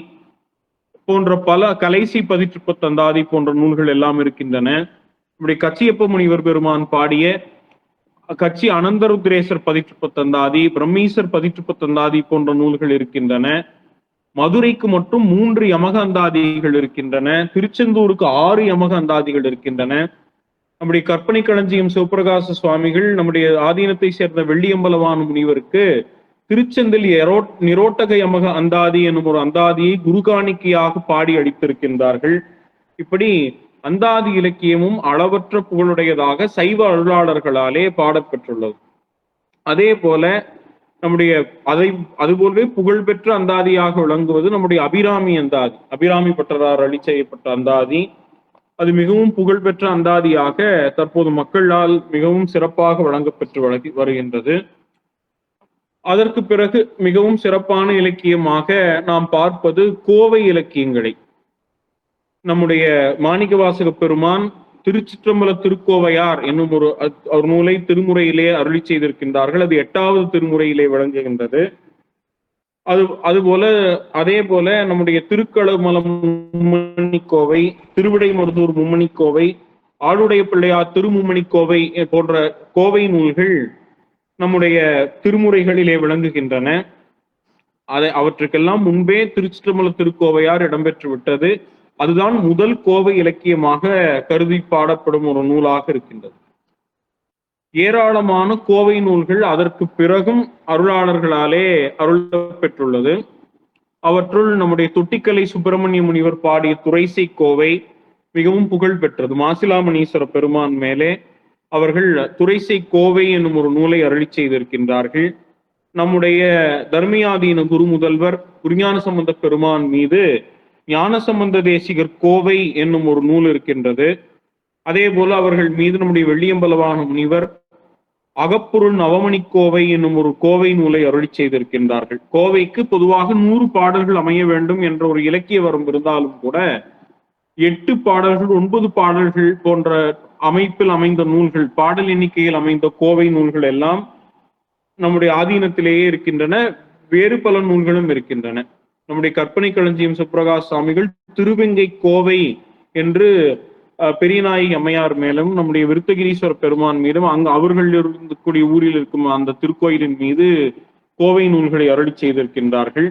போன்ற பல கலைசி பதிற்று பத்தந்தாதி போன்ற நூல்கள் எல்லாம் இருக்கின்றன. நம்முடைய கச்சியப்ப முனிவர் பெருமான் பாடிய கட்சி அனந்தருத்ரேசர் பதிற்று பத்தந்தாதி, பிரம்மீசர் பதிற்று பத்தந்தாதி போன்ற நூல்கள் இருக்கின்றன. மதுரைக்கு மட்டும் 3 யமக அந்தாதிகள் இருக்கின்றன. திருச்செந்தூருக்கு 6 யமக அந்தாதிகள் இருக்கின்றன. நம்முடைய கற்பனை களஞ்சியம் சிவபிரகாச சுவாமிகள் நம்முடைய ஆதீனத்தை சேர்ந்த வெள்ளியம்பலவான முனிவருக்கு திருச்செந்தில் நிரோட்டக யமக அந்தாதி என்னும் ஒரு அந்தாதியை குருகாணிக்கையாக பாடி அளித்திருக்கின்றார்கள். இப்படி அந்தாதி இலக்கியமும் அளவற்ற புகழுடையதாக சைவ அருளாளர்களாலே பாடப்பெற்றுள்ளது. அதே போல நம்முடைய அதுபோலவே புகழ்பெற்ற அந்தாதியாக விளங்குவது நம்முடைய அபிராமி அந்தாதி. அபிராமி பட்டரார் அழி செய்யப்பட்ட அந்தாதி அது மிகவும் புகழ்பெற்ற அந்தாதியாக தற்போது மக்களால் மிகவும் சிறப்பாக வழங்கப்பெற்று வருகின்றது. அதற்கு பிறகு மிகவும் சிறப்பான இலக்கியமாக நாம் பார்ப்பது கோவை இலக்கியங்களை. நம்முடைய மாணிக்கவாசக பெருமான் திருச்சிற்றம்பல திருக்கோவையார் என்னும் ஒரு நூலை திருமுறையிலே அருளி செய்திருக்கின்றார்கள். அது 8வது திருமுறையிலே விளங்குகின்றது. அதே போல நம்முடைய திருக்களமலம் மும்மணி கோவை, திருவிடைமருதூர் மும்மணி கோவை, ஆளுடைய பிள்ளையார் திருமும்மணி கோவை போன்ற கோவை நூல்கள் நம்முடைய திருமுறைகளிலே விளங்குகின்றன. அவற்றுக்கெல்லாம் முன்பே திருச்சிற்றம்பல திருக்கோவையார் இடம்பெற்று விட்டது. அதுதான் முதல் கோவை இலக்கியமாக கருதி பாடப்படும் ஒரு நூலாக இருக்கின்றது. ஏராளமான கோவை நூல்கள் அதற்கு பிறகும் அருளாளர்களாலே அருள் பெற்றுள்ளது. அவற்றுள் நம்முடைய தொட்டிக்கலை சுப்பிரமணிய முனிவர் பாடிய துறைசை கோவை மிகவும் புகழ் பெற்றது. மாசிலாமணீஸ்வர பெருமான் மேலே அவர்கள் துறைசை கோவை என்னும் ஒரு நூலை அருளி செய்திருக்கின்றார்கள். நம்முடைய தர்மியாதீன குரு முதல்வர் குருஞான சம்பந்த பெருமான் மீது ஞானசம்பந்த தேசிகர் கோவை என்னும் ஒரு நூல் இருக்கின்றது. அதே போல அவர்கள் மீது நம்முடைய வெள்ளியம்பலவான முனிவர் அகப்பொருள் நவமணி கோவை என்னும் ஒரு கோவை நூலை அருளி செய்திருக்கின்றார்கள். கோவைக்கு பொதுவாக 100 பாடல்கள் அமைய வேண்டும் என்ற ஒரு இலக்கிய வரம்பு இருந்தாலும் கூட 8 பாடல்கள் 9 பாடல்கள் போன்ற அமைப்பில் அமைந்த நூல்கள், பாடல் எண்ணிக்கையில் அமைந்த கோவை நூல்கள் எல்லாம் நம்முடைய ஆதீனத்திலேயே இருக்கின்றன. வேறு பல நூல்களும் இருக்கின்றன. நம்முடைய கற்பனை களஞ்சியம் சுப்பிரகாஷ் சுவாமிகள் திருவெங்கை கோவை என்று பெரியநாயகி அம்மையார் மேலும் நம்முடைய விருத்தகிரீஸ்வர பெருமான் மீதும் அவர்கள் இருக்கக்கூடிய ஊரில் இருக்கும் அந்த திருக்கோயிலின் மீது கோவை நூல்களை அருளி செய்திருக்கின்றார்கள்.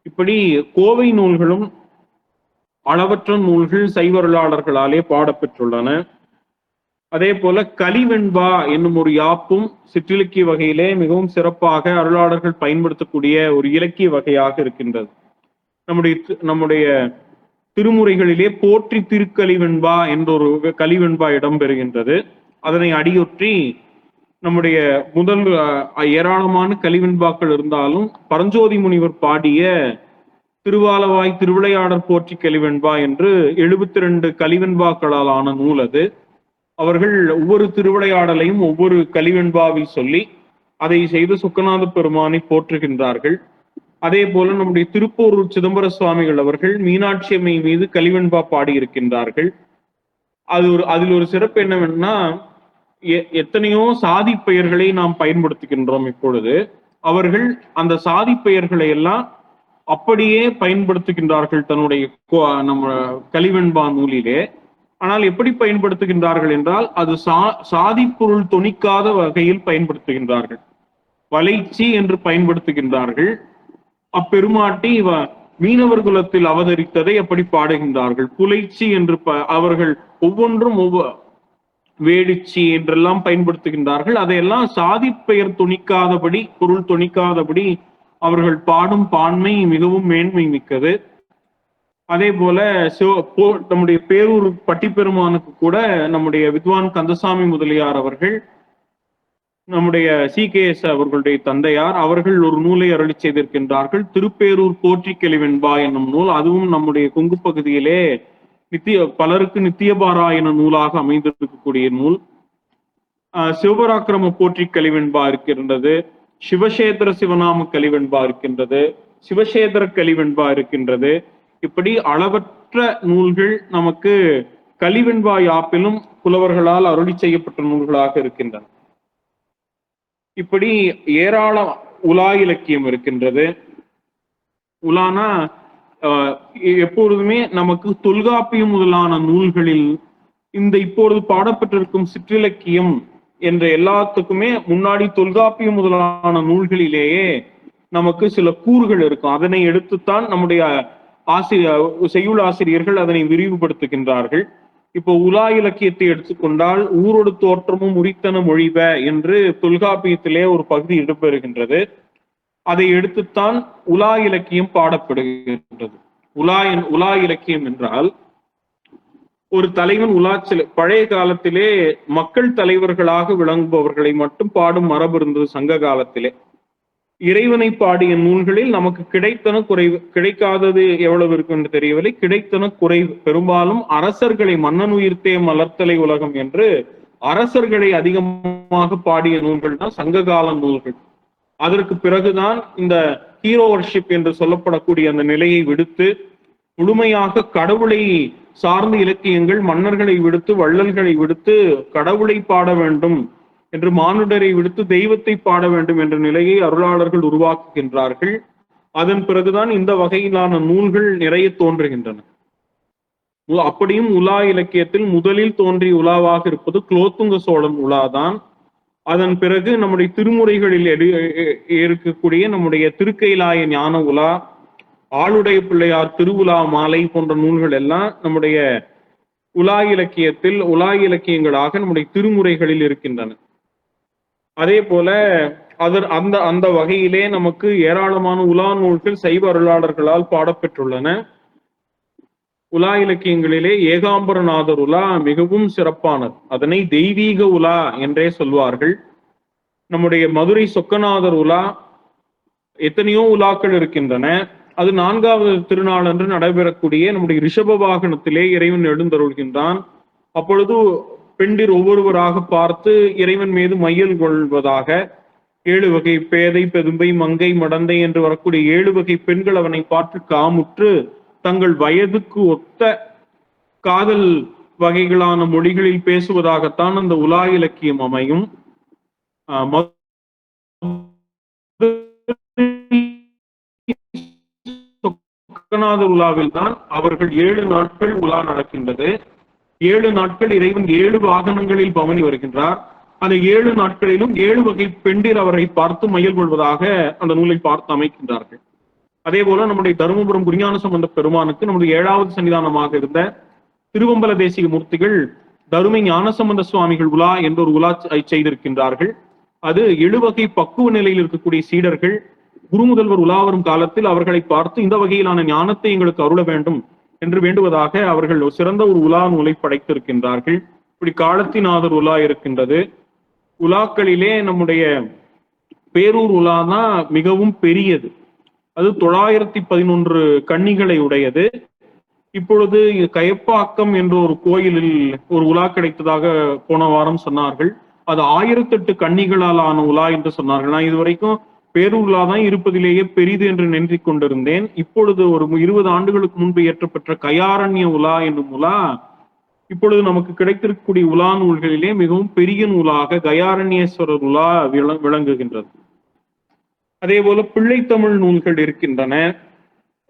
இப்படி கோவை நூல்களும் அளவற்ற நூல்கள் சைவருளாளர்களாலே பாடப்பெற்றுள்ளன. அதே போல கலிவெண்பா என்னும் ஒரு யாப்பும் சிற்றிலக்கிய வகையிலே மிகவும் சிறப்பாக அருளாளர்கள் பயன்படுத்தக்கூடிய ஒரு இலக்கிய வகையாக இருக்கின்றது. நம்முடைய திருமுறைகளிலே போற்றி திருக்கலிவெண்பா என்ற ஒரு கலிவெண்பா இடம்பெறுகின்றது. அதனை அடியொற்றி நம்முடைய முதல் ஏராளமான கலிவெண்பாக்கள் இருந்தாலும் பரஞ்சோதி முனிவர் பாடிய திருவாலவாய் திருவிளையாடற் போற்றி கலிவெண்பா என்று 72 கலிவெண்பாக்களால் ஆன நூல் அது. அவர்கள் ஒவ்வொரு திருவிளையாடலையும் ஒவ்வொரு கலிவெண்பாவில் சொல்லி அதை செய்து சொக்கநாத பெருமானை போற்றுகின்றார்கள். அதே போல நம்முடைய திருப்போரூர் சிதம்பர சுவாமிகள் அவர்கள் மீனாட்சி அம்மை மீது கலிவெண்பா பாடியிருக்கின்றார்கள். அதில் ஒரு சிறப்பு என்னவென்னா, எத்தனையோ சாதி பெயர்களை நாம் பயன்படுத்துகின்றோம் இப்பொழுது. அவர்கள் அந்த சாதி பெயர்களை எல்லாம் அப்படியே பயன்படுத்துகின்றார்கள் தன்னுடைய நம்ம கலிவெண்பா நூலிலே. ஆனால் எப்படி பயன்படுத்துகின்றார்கள் என்றால், அது சாதி பொருள் தொனிக்காத வகையில் பயன்படுத்துகின்றார்கள். வளைச்சி என்று பயன்படுத்துகின்றார்கள். அப்பெருமாட்டி மீனவர் குலத்தில் அவதரித்ததை அப்படி பாடுகின்றார்கள். புலைச்சி என்று அவர்கள் ஒவ்வொன்றும் வேடிச்சி என்றெல்லாம் பயன்படுத்துகின்றார்கள். அதையெல்லாம் சாதி பெயர் தொனிக்காதபடி, பொருள் தொனிக்காதபடி அவர்கள் பாடும் பான்மை மிகவும் மேன்மை மிக்கது. அதே போல நம்முடைய பேரூர் பட்டிப்பெருமானுக்கு கூட நம்முடைய வித்வான் கந்தசாமி முதலியார் அவர்கள், நம்முடைய CKS அவர்களுடைய தந்தையார் அவர்கள் ஒரு நூலை அருளி செய்திருக்கின்றார்கள். திருப்பேரூர் போற்றி கலிவெண்பா என்னும் நூல். அதுவும் நம்முடைய கொங்கு பகுதியிலே பலருக்கு நித்தியபாராயண நூலாக அமைந்திருக்கக்கூடிய நூல். சிவபராக்கிரம போற்றி கலிவெண்பா இருக்கின்றது. சிவசேத்திர சிவநாம கலிவெண்பா இருக்கின்றது. சிவசேத்திர கலிவெண்பா இருக்கின்றது. இப்படி அளவற்ற நூல்கள் நமக்கு கலிவெண்பா யாப்பிலும் புலவர்களால் அருளி செய்யப்பட்ட நூல்களாக இருக்கின்றன. இப்படி ஏராள உலா இலக்கியம் இருக்கின்றது. உலானா எப்பொழுதுமே நமக்கு தொல்காப்பியம் முதலான நூல்களில் இந்த இப்பொழுது பாடப்பட்டிருக்கும் சிற்றிலக்கியம் என்ற எல்லாத்துக்குமே முன்னாடி தொல்காப்பியம் முதலான நூல்களிலேயே நமக்கு சில கூறுகள் இருக்கும். அதனை எடுத்துத்தான் நம்முடைய செய்யுள் ஆசிரியர்கள் அதனை விரிவுபடுத்துகின்றார்கள். இப்போ உலா இலக்கியத்தை எடுத்துக்கொண்டால் ஊரோடு தோற்றமும் உரித்தன மொழிப என்று தொல்காப்பியத்திலே ஒரு பகுதி இடம்பெறுகின்றது. அதை எடுத்துத்தான் உலா இலக்கியம் பாடப்படுகின்றது. உலா இலக்கியம் என்றால் ஒரு தலைவன் பழைய காலத்திலே மக்கள் தலைவர்களாக விளங்குபவர்களை மட்டும் பாடும் மரபு இருந்தது. சங்க காலத்திலே இறைவனை பாடிய நூல்களில் நமக்கு கிடைக்காதது எவ்வளவு இருக்கு என்று தெரியவில்லை. கிடைத்தன குறைவு. பெரும்பாலும் அரசர்களை மன்னன் உயிர்த்தே மலர்த்தலை உலகம் என்று அரசர்களை அதிகமாக பாடிய நூல்கள் தான் சங்ககால நூல்கள். அதற்கு பிறகுதான் இந்த ஹீரோ வர்ஷிப் என்று சொல்லப்படக்கூடிய அந்த நிலையை விடுத்து முழுமையாக கடவுளை சார்ந்த இலக்கியங்கள், மன்னர்களை விடுத்து வள்ளல்களை விடுத்து கடவுளை பாட வேண்டும் என்று, மானுடரை விடுத்து தெய்வத்தை பாட வேண்டும் என்ற நிலையை அருளாளர்கள் உருவாக்குகின்றார்கள். அதன் பிறகுதான் இந்த வகையிலான நூல்கள் நிறைய தோன்றுகின்றன. அப்படியும் உலா இலக்கியத்தில் முதலில் தோன்றிய உலாவாக இருப்பது குலோத்துங்க சோழன் உலாதான். அதன் பிறகு நம்முடைய திருமுறைகளில் இருக்கக்கூடிய நம்முடைய திருக்கைலாய ஞான உலா, ஆளுடைய பிள்ளையார் திருவுலா மாலை போன்ற நூல்கள் எல்லாம் நம்முடைய உலா இலக்கியங்களாக நம்முடைய திருமுறைகளில் இருக்கின்றன. அதே போல அந்த அந்த வகையிலே நமக்கு ஏராளமான உலா நூல்கள் சைவ அருளாளர்களால் பாடப்பெற்றுள்ளன. உலா இலக்கியங்களிலே ஏகாம்பரநாதர் உலா மிகவும் சிறப்பானது. அதனை தெய்வீக உலா என்றே சொல்வார்கள். நம்முடைய மதுரை சொக்கநாதர் உலா, எத்தனையோ உலாக்கள் இருக்கின்றன. அது 4வது திருநாள் அன்று நடைபெறக்கூடிய நம்முடைய ரிஷப வாகனத்திலே இறைவன் எழுந்தருள்கின்றான். அப்பொழுது பெண்டிர் ஒவ்வொருவராக பார்த்து இறைவன் மீது மையல் கொள்வதாக 7 வகை பேதை, பெதும்பை, மங்கை, மடந்தை என்று வரக்கூடிய 7 வகை பெண்கள் அவனை பார்த்து காமுற்று தங்கள் வயதுக்கு ஒத்த காதல் வகைகளான மொழிகளில் பேசுவதாகத்தான் அந்த உலா இலக்கியம் அமையும். சொக்கநாதர் உலாவில் தான் அவர்கள் 7 நாட்கள் உலா நடக்கின்றது. 7 நாட்கள் இறைவன் 7 வாகனங்களில் பவனி வருகின்றார். அந்த 7 நாட்களிலும் 7 வகை பெண்டிர் அவரை பார்த்து மையல் கொள்வதாக அந்த நூலை பார்த்து அமைக்கின்றார்கள். அதே போல நம்முடைய தருமபுரம் குருஞான சம்பந்த பெருமானுக்கு நம்முடைய 7வது சன்னிதானமாக இருந்த திருவம்பல தேசிக மூர்த்திகள் தருமை ஞானசம்பந்த சுவாமிகள் உலா என்ற ஒரு உலா செய்திருக்கின்றார்கள். அது 7 வகை பக்குவ நிலையில் இருக்கக்கூடிய சீடர்கள் குருமுதல்வர் உலா வரும் காலத்தில் அவர்களை பார்த்து இந்த வகையிலான ஞானத்தை எங்களுக்கு அருள வேண்டும் என்று வேண்டுவதாக அவர்கள் சிறந்த ஒரு உலா நூலை படைத்திருக்கின்றார்கள். இப்படி காலத்தினாதர் உலா இருக்கின்றது. உலாக்களிலே நம்முடைய பேரூர் உலா தான் மிகவும் பெரியது. அது 911 கன்னிகளை உடையது. இப்பொழுது கயப்பாக்கம் என்ற ஒரு கோயிலில் ஒரு உலா கிடைத்ததாக போன வாரம் சொன்னார்கள். அது 1008 கன்னிகளால் ஆன உலா என்று சொன்னார்கள். நான் இதுவரைக்கும் பேரூர் உலா தான் இருப்பதிலேயே பெரிது என்று நினைத்துக் கொண்டிருந்தேன். இப்பொழுது ஒரு 20 ஆண்டுகளுக்கு முன்பு இயற்றப்பெற்ற கயாரண்ய உலா என்னும் உலா இப்பொழுது நமக்கு கிடைத்திருக்கக்கூடிய உலா நூல்களிலே மிகவும் பெரிய நூலாக கயாரண்யேஸ்வரர் உலா விளங்குகின்றது. அதே போல பிள்ளைத்தமிழ் நூல்கள் இருக்கின்றன.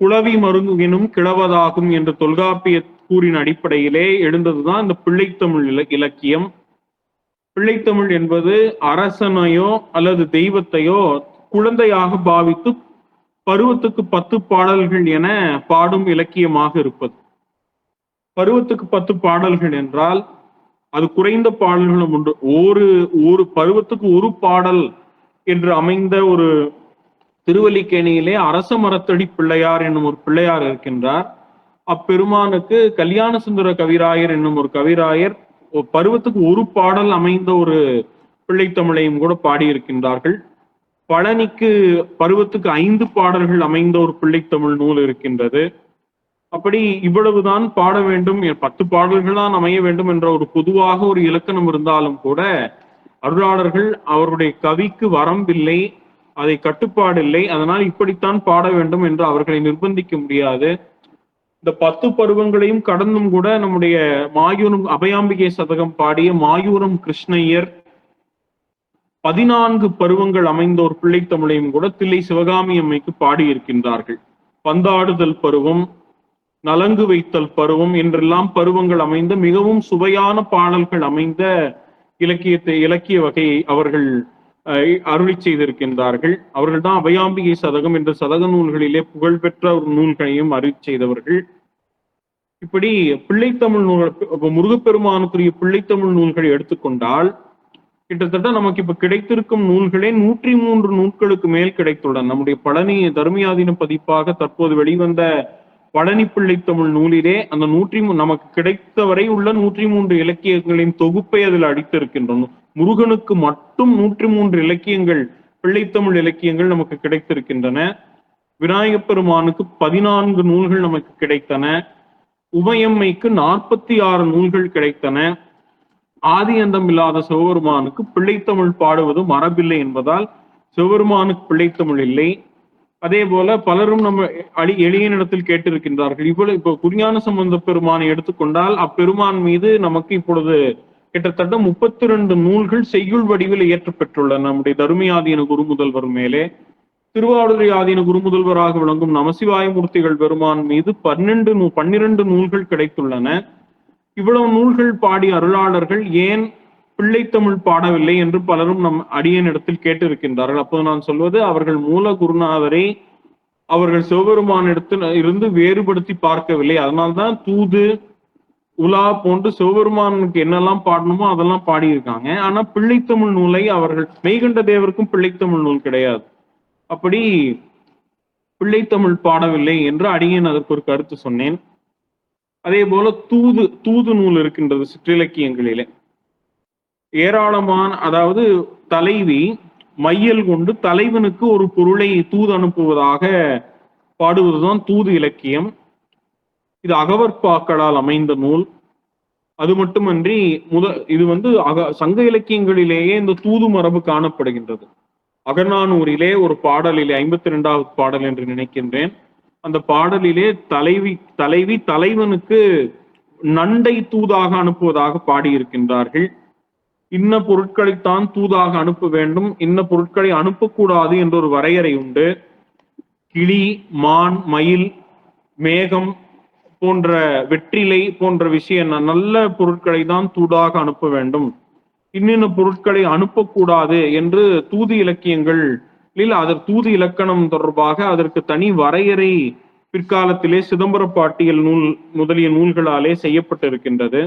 குளவி மருங்கினும் கிளவதாகும் என்று தொல்காப்பிய கூறின் அடிப்படையிலே எழுந்ததுதான் இந்த பிள்ளைத்தமிழ் இலக்கியம். பிள்ளைத்தமிழ் என்பது அரசனையோ அல்லது தெய்வத்தையோ குழந்தையாக பாவித்து பருவத்துக்கு 10 பாடல்கள் என பாடும் இலக்கியமாக இருப்பது. பருவத்துக்கு 10 பாடல்கள் என்றால் அது குறைந்த பாடல்களும் உண்டு. ஒரு பருவத்துக்கு ஒரு பாடல் என்று அமைந்த ஒரு திருவல்லிக்கேணியிலே அரச மரத்தடி பிள்ளையார் என்னும் ஒரு பிள்ளையார் இருக்கின்றார். அப்பெருமானுக்கு கல்யாண சுந்தர கவிராயர் என்னும் ஒரு கவிராயர் பருவத்துக்கு ஒரு பாடல் அமைந்த ஒரு பிள்ளைத்தமிழையும் கூட பாடியிருக்கின்றார்கள். பழனிக்கு பருவத்துக்கு 5 பாடல்கள் அமைந்த ஒரு பிள்ளைத்தமிழ் நூல் இருக்கின்றது. அப்படி இவ்வளவுதான் பாட வேண்டும், 10 பாடல்கள் தான் அமைய வேண்டும் என்ற ஒரு பொதுவாக ஒரு இலக்கணம் இருந்தாலும் கூட அருளாளர்கள் அவருடைய கவிக்கு வரம்பில்லை, அதை கட்டுப்பாடில்லை, அதனால் இப்படித்தான் பாட வேண்டும் என்று அவர்களை நிர்பந்திக்க முடியாது. இந்த 10 பருவங்களையும் கடந்தும் கூட நம்முடைய மாயூரம் அபயாம்பிகை சதகம் பாடிய மாயூரம் கிருஷ்ணய்யர் 14 பருவங்கள் அமைந்த ஒரு பிள்ளைத்தமிழையும் கூட தில்லை சிவகாமி அம்மைக்கு பாடியிருக்கின்றார்கள். பந்தாடுதல் பருவம், நலங்கு வைத்தல் பருவம் என்றெல்லாம் பருவங்கள் அமைந்த மிகவும் சுவையான பாடல்கள் அமைந்த இலக்கிய வகையை அவர்கள் அருளி செய்திருக்கின்றார்கள். அவர்கள் தான் அபயாம்பிகை சதகம் என்ற சதக நூல்களிலே புகழ்பெற்ற ஒரு நூல்களையும் அருளி செய்தவர்கள். இப்படி பிள்ளைத்தமிழ் நூல், முருகப்பெருமானுக்குரிய பிள்ளைத்தமிழ் நூல்களை எடுத்துக்கொண்டால் கிட்டத்தட்ட நமக்கு இப்ப கிடைத்திருக்கும் நூல்களே 103 நூல்களுக்கு மேல் கிடைத்துள்ளன. நம்முடைய பழனி தர்மியாதீன பதிப்பாக தற்போது வெளிவந்த பழனி பிள்ளைத்தமிழ் நூலிலே அந்த நமக்கு கிடைத்தவரை உள்ள 103 இலக்கியங்களின் தொகுப்பை அதில் அடித்திருக்கின்றோம். முருகனுக்கு மட்டும் 103 இலக்கியங்கள், பிள்ளைத்தமிழ் இலக்கியங்கள் நமக்கு கிடைத்திருக்கின்றன. விநாயகப் பெருமானுக்கு 14 நூல்கள் நமக்கு கிடைத்தன. உமையம்மைக்கு 46 நூல்கள் கிடைத்தன. ஆதி அந்தம் இல்லாத சிவபெருமானுக்கு பிள்ளைத்தமிழ் பாடுவது மரபில்லை என்பதால் சிவபெருமானுக்கு பிள்ளைத்தமிழ் இல்லை. அதே போல பலரும் நம்ம எளிய இடத்தில் கேட்டிருக்கின்றார்கள். இப்போ குருஞான சம்பந்த பெருமானை எடுத்துக்கொண்டால் அப்பெருமான் மீது நமக்கு இப்பொழுது கிட்டத்தட்ட 32 நூல்கள் செய்யுள் வடிவில் இயற்றப்பெற்றுள்ளன. நம்முடைய தருமையாதீன குருமுதல்வர் மேலே திருவாவடுதுறை ஆதீன குருமுதல்வராக விளங்கும் நமசிவாயமூர்த்திகள் பெருமான் மீது 12 நூல்கள் கிடைத்துள்ளன. இவ்வளவு நூல்கள் பாடிய அருளாளர்கள் ஏன் பிள்ளைத்தமிழ் பாடவில்லை என்று பலரும் நம் அடியனிடத்தில் கேட்டிருக்கின்றார்கள். அப்போது நான் சொல்வது, அவர்கள் மூல குருநாதரை அவர்கள் சிவபெருமானிடத்தில் இருந்து வேறுபடுத்தி பார்க்கவில்லை. அதனால்தான் தூது, உலா போன்று சிவபெருமானுக்கு என்னெல்லாம் பாடணுமோ அதெல்லாம் பாடியிருக்காங்க. ஆனா பிள்ளைத்தமிழ் நூலை அவர்கள் மெய்கண்ட தேவருக்கும் பிள்ளைத்தமிழ் நூல் கிடையாது. அப்படி பிள்ளைத்தமிழ் பாடவில்லை என்று அடியேன் அதற்கு ஒரு கருத்து சொன்னேன். அதே போல தூது நூல் இருக்கின்றது சிற்றிலக்கியங்களிலே. ஏராளமான, அதாவது தலைவி மையல் கொண்டு தலைவனுக்கு ஒரு பொருளை தூது அனுப்புவதாக பாடுவதுதான் தூது இலக்கியம். இது அகவற்பாக்களால் அமைந்த நூல். அது மட்டுமன்றி இது சங்க இலக்கியங்களிலேயே இந்த தூது மரபு காணப்படுகின்றது. அகநானூரிலே ஒரு பாடலிலே 52வது பாடல் என்று நினைக்கின்றேன். அந்த பாடலிலே தலைவி தலைவனுக்கு நண்டை தூதாக அனுப்புவதாக பாடியிருக்கின்றார்கள். இன்ன பொருட்களைத்தான் தூதாக அனுப்ப வேண்டும், இன்ன பொருட்களை அனுப்பக்கூடாது என்ற ஒரு வரையறை உண்டு. கிளி, மான், மயில், மேகம் போன்ற வெற்றிலை போன்ற விஷயம் நல்ல பொருட்களை தான் தூதாக அனுப்ப வேண்டும், இன்னின்ன பொருட்களை அனுப்பக்கூடாது என்று தூது இலக்கியங்களில் தூது இலக்கணம் தொடர்பாக அதற்கு தனி வரையறை பிற்காலத்திலே சிதம்பர பாட்டியல் நூல் முதலிய நூல்களாலே செய்யப்பட்டிருக்கின்றது.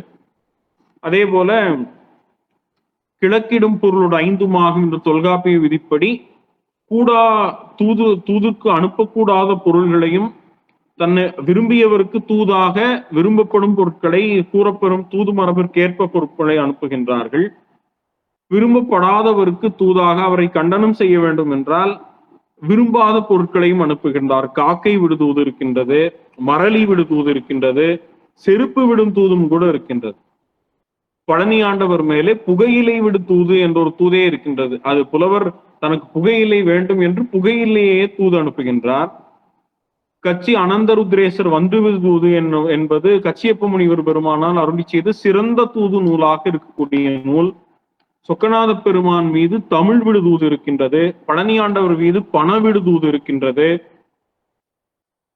அதே போல கிழக்கிடும் பொருளோட 5 இந்த தொல்காப்பிய விதிப்படி தூதுக்கு அனுப்பக்கூடாத பொருள்களையும் தன்னை விரும்பியவருக்கு தூதாக விரும்பப்படும் பொருட்களை கூறப்பெறும் தூது மரபிற்கேற்ப பொருட்களை அனுப்புகின்றார்கள். விரும்பப்படாதவருக்கு தூதாக அவரை கண்டனம் செய்ய வேண்டும் என்றால் விரும்பாத பொருட்களையும் அனுப்புகின்றார். காக்கை விடுதூது இருக்கின்றது, மரளி விடுதூது இருக்கின்றது, செருப்பு விடும் தூதும் கூட இருக்கின்றது. பழனி ஆண்டவர் மேலே புகையிலை விடு தூது என்ற ஒரு தூதே இருக்கின்றது. அது புலவர் தனக்கு புகையிலை வேண்டும் என்று புகையிலையே தூது அனுப்புகின்றார். கச்சி அனந்தருத்ரேசர் வந்து தூது என்பது கச்சியப்ப முனிவர் பெருமானால் அருளி செய்து சிறந்த தூது நூலாக இருக்கக்கூடிய நூல். சொக்கநாத பெருமான் மீது தமிழ் விடுதூது இருக்கின்றது, பழனி ஆண்டவர் மீது பண விடுதூது இருக்கின்றது,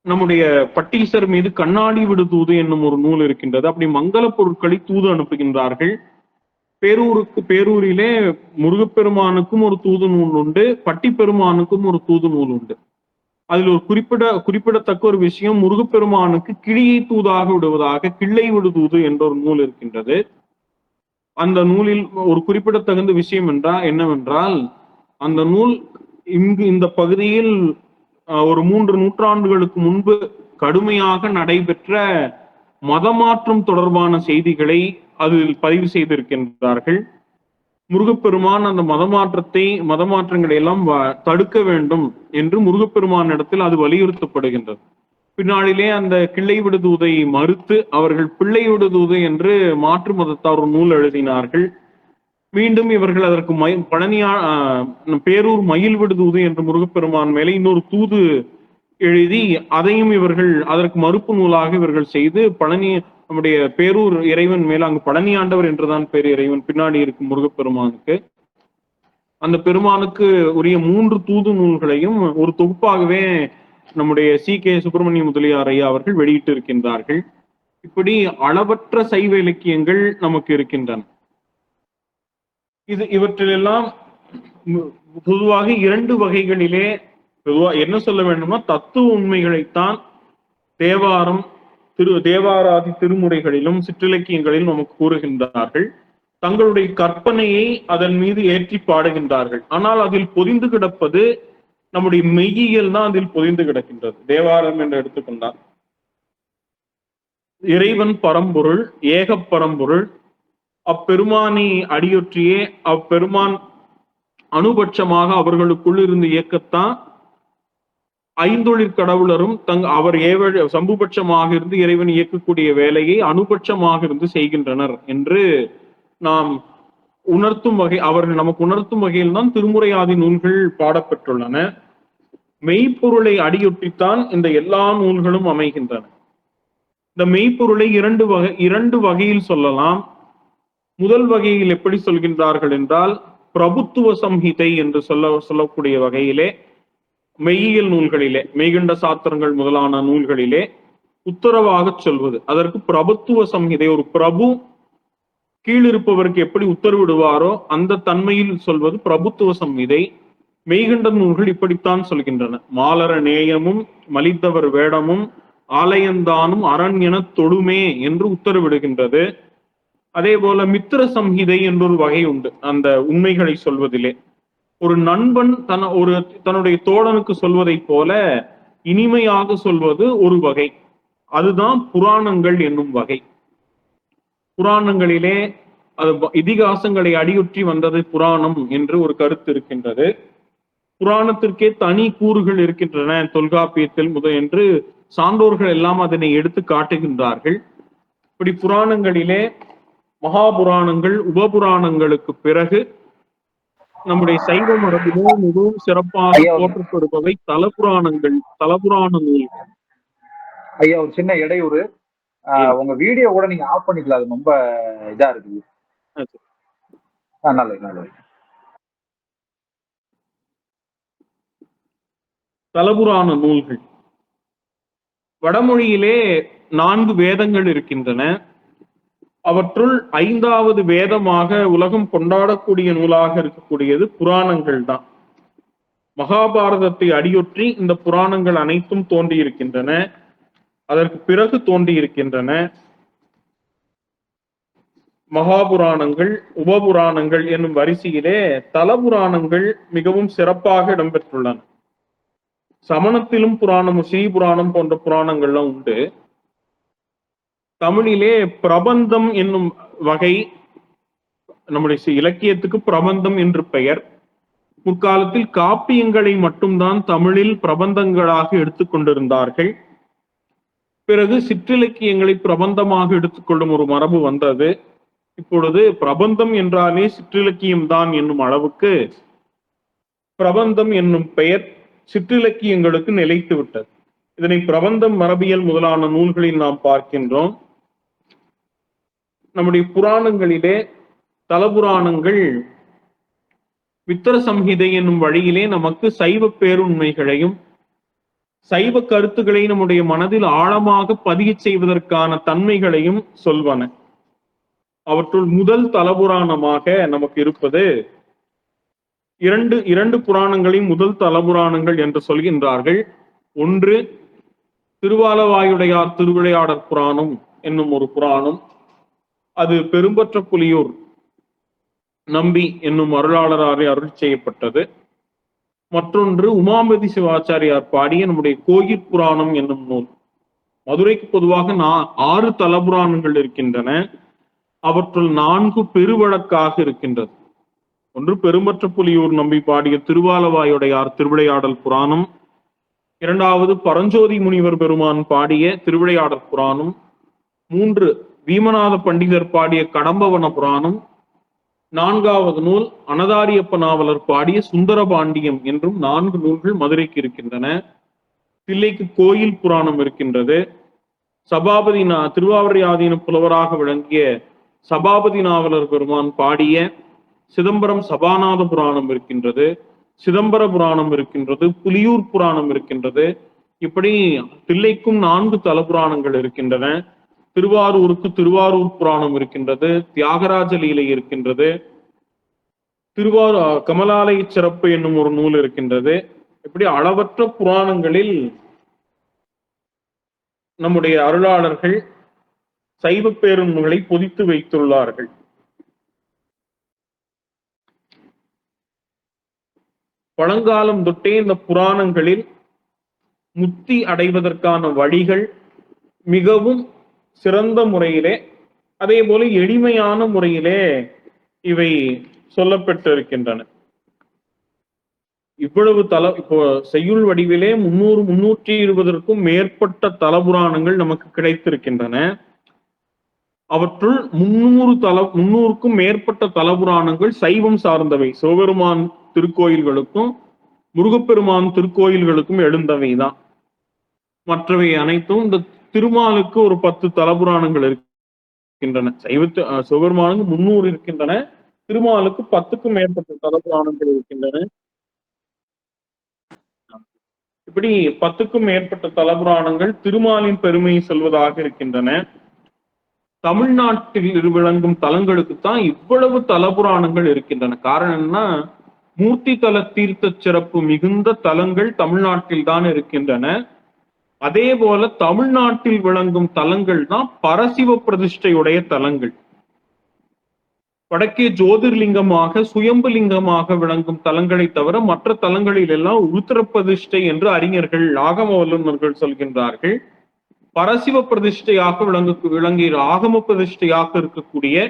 நம்முடைய பட்டீசர் மீது கண்ணாடி விடுதூது என்னும் ஒரு நூல் இருக்கின்றது. அப்படி மங்கள பொருட்களை தூது அனுப்புகின்றார்கள். பேரூரிலே முருகப்பெருமானுக்கும் ஒரு தூது நூல் உண்டு, பட்டி பெருமானுக்கும் ஒரு தூது நூல் உண்டு. அதில் ஒரு குறிப்பிடத்தக்க ஒரு விஷயம், முருகப்பெருமானுக்கு கிளியை தூதாக விடுவதாக கிள்ளை விடுதூது என்ற ஒரு நூல் இருக்கின்றது. அந்த நூலில் ஒரு குறிப்பிடத்தகுந்த விஷயம் என்னவென்றால், அந்த நூல் இந்த பகுதியில் ஒரு 3 நூற்றாண்டுகளுக்கு முன்பு கடுமையாக நடைபெற்ற மதமாற்றம் தொடர்பான செய்திகளை அதில் பதிவு செய்திருக்கின்றார்கள். முருகப்பெருமான் அந்த மதமாற்றங்களை எல்லாம் தடுக்க வேண்டும் என்று முருகப்பெருமானிடத்தில் அது வலியுறுத்தப்படுகின்றது. பின்னாளிலே அந்த கிள்ளை விடுதூதை மறுத்து அவர்கள் பிள்ளை விடுதூது என்று மாற்று மதத்தார் ஒரு நூல் எழுதினார்கள். மீண்டும் இவர்கள் அதற்கு பேரூர் மயில் விடுதூது என்று முருகப்பெருமான் மேலே இன்னொரு தூது எழுதி அதையும் இவர்கள் அதற்கு மறுப்பு நூலாக இவர்கள் செய்து நம்முடைய பேரூர் இறைவன் மேல, அங்கு பழனி ஆண்டவர் என்றுதான் பேர் இறைவன் பின்னாடி இருக்கும் முருகப்பெருமானுக்கு, அந்த பெருமானுக்கு உரிய 3 தூது நூல்களையும் ஒரு தொகுப்பாகவே நம்முடைய சி.கே. சுப்பிரமணிய முதலியார் ஐயா அவர்கள் வெளியிட்டு இருக்கின்றார்கள். இப்படி அளவற்ற சைவ இலக்கியங்கள் நமக்கு இருக்கின்றன. இவற்றிலெல்லாம் பொதுவாக 2 வகைகளிலே என்ன சொல்ல வேண்டும்னா, தத்துவ உண்மைகளைத்தான் தேவாராதி திருமுறைகளிலும் சிற்றிலக்கியங்களிலும் நமக்கு கூறுகின்றார்கள். தங்களுடைய கற்பனையை அதன் மீது ஏற்றி பாடுகின்றார்கள். ஆனால் அதில் பொதிந்து கிடப்பது நம்முடைய மெய்யியல் தான் அதில் பொதிந்து கிடக்கின்றது. தேவாரம் என்று எடுத்துக்கொண்டார் இறைவன் பரம்பொருள், ஏக பரம்பொருள், அப்பெருமானை அடியொற்றியே அப்பெருமான் அனுபட்சமாக அவர்களுக்குள் இருந்து இயக்கத்தான் ஐந்தொழிற் கடவுளரும் அவர் சம்புபட்சமாக இருந்து இறைவன் இயக்கக்கூடிய வேலையை அனுபட்சமாக இருந்து செய்கின்றனர் என்று நாம் உணர்த்தும் அவர்கள் நமக்கு உணர்த்தும் வகையில் தான் திருமுறையாதி நூல்கள் பாடப்பெற்றுள்ளன. மெய்ப்பொருளை அடியொட்டித்தான் இந்த எல்லா நூல்களும் அமைகின்றன. இந்த மெய்ப்பொருளை 2 வகையில் சொல்லலாம். முதல் வகையில் எப்படி சொல்கின்றார்கள் என்றால், பிரபுத்துவ சம்ஹிதை என்று சொல்லக்கூடிய வகையிலே மெய்யியல் நூல்களிலே, மெய்கண்ட சாத்திரங்கள் முதலான நூல்களிலே உத்தரவாக சொல்வது, அதற்கு பிரபுத்துவ சம்ஹிதை. ஒரு பிரபு கீழிருப்பவருக்கு எப்படி உத்தரவிடுவாரோ அந்த தன்மையில் சொல்வது பிரபுத்துவ சம்ஹிதை. மெய்கண்ட நூல்கள் இப்படித்தான் சொல்கின்றன. மாலர நேயமும் மலித்தவர் வேடமும் ஆலயந்தானும் அரண் என தொடுமே என்று உத்தரவிடுகின்றது. அதே போல மித்திர சம்ஹிதை என்றொரு வகை உண்டு அந்த உண்மைகளை சொல்வதிலே. ஒரு நண்பன் தன்னுடைய தோழனுக்கு சொல்வதைப் போல இனிமையாக சொல்வது ஒரு வகை. அதுதான் புராணங்கள் என்னும் வகை. புராணங்களிலே அது இதிகாசங்களை அடியொற்றி வந்தது புராணம் என்று ஒரு கருத்து இருக்கின்றது. புராணத்திற்கே தனி கூறுகள் இருக்கின்றன தொல்காப்பியத்தில் என்று சான்றோர்கள் எல்லாம் அதனை எடுத்து காட்டுகின்றார்கள். இப்படி புராணங்களிலே மகாபுராணங்கள் உபபுராணங்களுக்கு பிறகு நம்முடைய சைவ மரபிலே மிகவும் சிறப்பாக போற்றப்படுபவை தலபுராணங்கள், தலபுராண நூல்கள். ஐயா ஒரு சின்ன இடையூறு, உங்க வீடியோ கூட நீங்க ஆஃப் பண்ணிக்கலாம், அது ரொம்ப இதா இருக்குது. நல்லது நல்லது. தலபுராண நூல்கள் வடமொழியிலே 4 வேதங்கள் இருக்கின்றன. அவற்றுள் 5வது வேதமாக உலகம் கொண்டாடக்கூடிய நூலாக இருக்கக்கூடியது புராணங்கள் தான். மகாபாரதத்தை அடியொற்றி இந்த புராணங்கள் அனைத்தும் தோன்றியிருக்கின்றன. அதற்கு பிறகு தோன்றியிருக்கின்றன மகாபுராணங்கள், உபபுராணங்கள் என்னும் வரிசையிலே தலபுராணங்கள் மிகவும் சிறப்பாக இடம்பெற்றுள்ளன. சமணத்திலும் புராணம், ஸ்ரீபுராணம் போன்ற புராணங்கள்லாம் உண்டு. தமிழிலே பிரபந்தம் என்னும் வகை, நம்முடைய இலக்கியத்துக்கு பிரபந்தம் என்று பெயர். முற்காலத்தில் காப்பியங்களை மட்டும்தான் தமிழில் பிரபந்தங்களாக எடுத்துக்கொண்டிருந்தார்கள். பிறகு சிற்றிலக்கியங்களை பிரபந்தமாக எடுத்துக்கொள்ளும் ஒரு மரபு வந்தது. இப்பொழுது பிரபந்தம் என்றாலே சிற்றிலக்கியம் தான் என்னும் அளவுக்கு பிரபந்தம் என்னும் பெயர் சிற்றிலக்கியங்களுக்கு நிலைத்து விட்டது. இதனை பிரபந்தம், மரபியல் முதலான நூல்களில் நாம் பார்க்கின்றோம். நம்முடைய புராணங்களிலே தலபுராணங்கள் வித்தர சம்ஹிதை என்னும் வழியிலே நமக்கு சைவ பேருண்மைகளையும் சைவ கருத்துக்களை நம்முடைய மனதில் ஆழமாக பதிய செய்வதற்கான தன்மைகளையும் சொல்வன. அவற்றுள் முதல் தலபுராணமாக நமக்கு இருப்பது இரண்டு புராணங்களையும் முதல் தலபுராணங்கள் என்று சொல்கின்றார்கள். ஒன்று திருவாலவாயுடையார் திருவிளையாடற் புராணம் என்னும் ஒரு புராணம். அது பெரும்பற்ற புலியூர் நம்பி என்னும் அருளாளராலே அருள் செய்யப்பட்டது. மற்றொன்று உமாபதி சிவாச்சாரியார் பாடிய நம்முடைய கோயிற் புராணம் என்னும் நூல். மதுரைக்கு பொதுவாக 6 தலபுராணங்கள் இருக்கின்றன. அவற்றுள் 4 பெருவழக்காக இருக்கின்றது. ஒன்று பெரும்பற்ற புலியூர் நம்பி பாடிய திருவாலவாயுடையார் திருவிளையாடல் புராணம். 2வது பரஞ்சோதி முனிவர் பெருமான் பாடிய திருவிளையாடற் புராணம். 3 வீமநாத பண்டிதர் பாடிய கடம்பவன புராணம். 4வது நூல் அனதாரியப்ப நாவலர் பாடிய சுந்தர பாண்டியம் என்றும் 4 நூல்கள் மதுரைக்கு இருக்கின்றன. தில்லைக்கு கோயில் புராணம் இருக்கின்றது. சபாபதி திருவாவூர் ஆதீன புலவராக விளங்கிய சபாபதி நாவலர் பெருமான் பாடிய சிதம்பரம் சபாநாத புராணம் இருக்கின்றது. சிதம்பர புராணம் இருக்கின்றது. புலியூர் புராணம் இருக்கின்றது. இப்படி தில்லைக்கும் 4 தலபுராணங்கள் இருக்கின்றன. திருவாரூருக்கு திருவாரூர் புராணம் இருக்கின்றது. தியாகராஜ லீலை இருக்கின்றது. கமலாலய சிறப்பு என்னும் ஒரு நூல் இருக்கின்றது. இப்படி அளவற்ற புராணங்களில் நம்முடைய அருளாளர்கள் சைவ பேருண்மைகளை பொதித்து வைத்துள்ளார்கள். பழங்காலம் தொட்டே இந்த புராணங்களில் முக்தி அடைவதற்கான வழிகள் மிகவும் சிறந்த முறையிலே, அதே போல எளிமையான முறையிலே இவை சொல்லப்பட்டிருக்கின்றன. இவ்வளவு இப்போ செய்யுள் வடிவிலே 320க்கும் மேற்பட்ட தலபுராணங்கள் நமக்கு கிடைத்திருக்கின்றன. அவற்றுள் 300க்கும் மேற்பட்ட தலபுராணங்கள் சைவம் சார்ந்தவை. சிவபெருமான் திருக்கோயில்களுக்கும் முருகப்பெருமான் திருக்கோயில்களுக்கும் எழுந்தவைதான். மற்றவை அனைத்தும் இந்த திருமாலுக்கு ஒரு 10 தலபுராணங்கள் இருக்கின்றன. சிவபெருமானுக்கு 300 இருக்கின்றன. திருமாலுக்கு 10க்கும் மேற்பட்ட தலபுராணங்கள் இருக்கின்றன. இப்படி 10க்கும் மேற்பட்ட தலபுராணங்கள் திருமாலின் பெருமையை சொல்வதாக இருக்கின்றன. தமிழ்நாட்டில் விளங்கும் தலங்களுக்குத்தான் இவ்வளவு தலபுராணங்கள் இருக்கின்றன. காரணம் என்ன? மூர்த்தி தல தீர்த்த சிறப்பு மிகுந்த தலங்கள் தமிழ்நாட்டில் தான் இருக்கின்றன. அதே போல தமிழ்நாட்டில் விளங்கும் தலங்கள் தான் பரசிவ பிரதிஷ்டையுடைய தலங்கள். வடக்கே ஜோதிர்லிங்கமாக சுயம்புலிங்கமாக விளங்கும் தலங்களை தவிர மற்ற தலங்களில் எல்லாம் உருத்திர பிரதிஷ்டை என்று அறிஞர்கள் ஆகம வல்லுநர்கள் சொல்கின்றார்கள். பரசிவ பிரதிஷ்டையாக விளங்கிய ஆகம பிரதிஷ்டையாக இருக்கக்கூடிய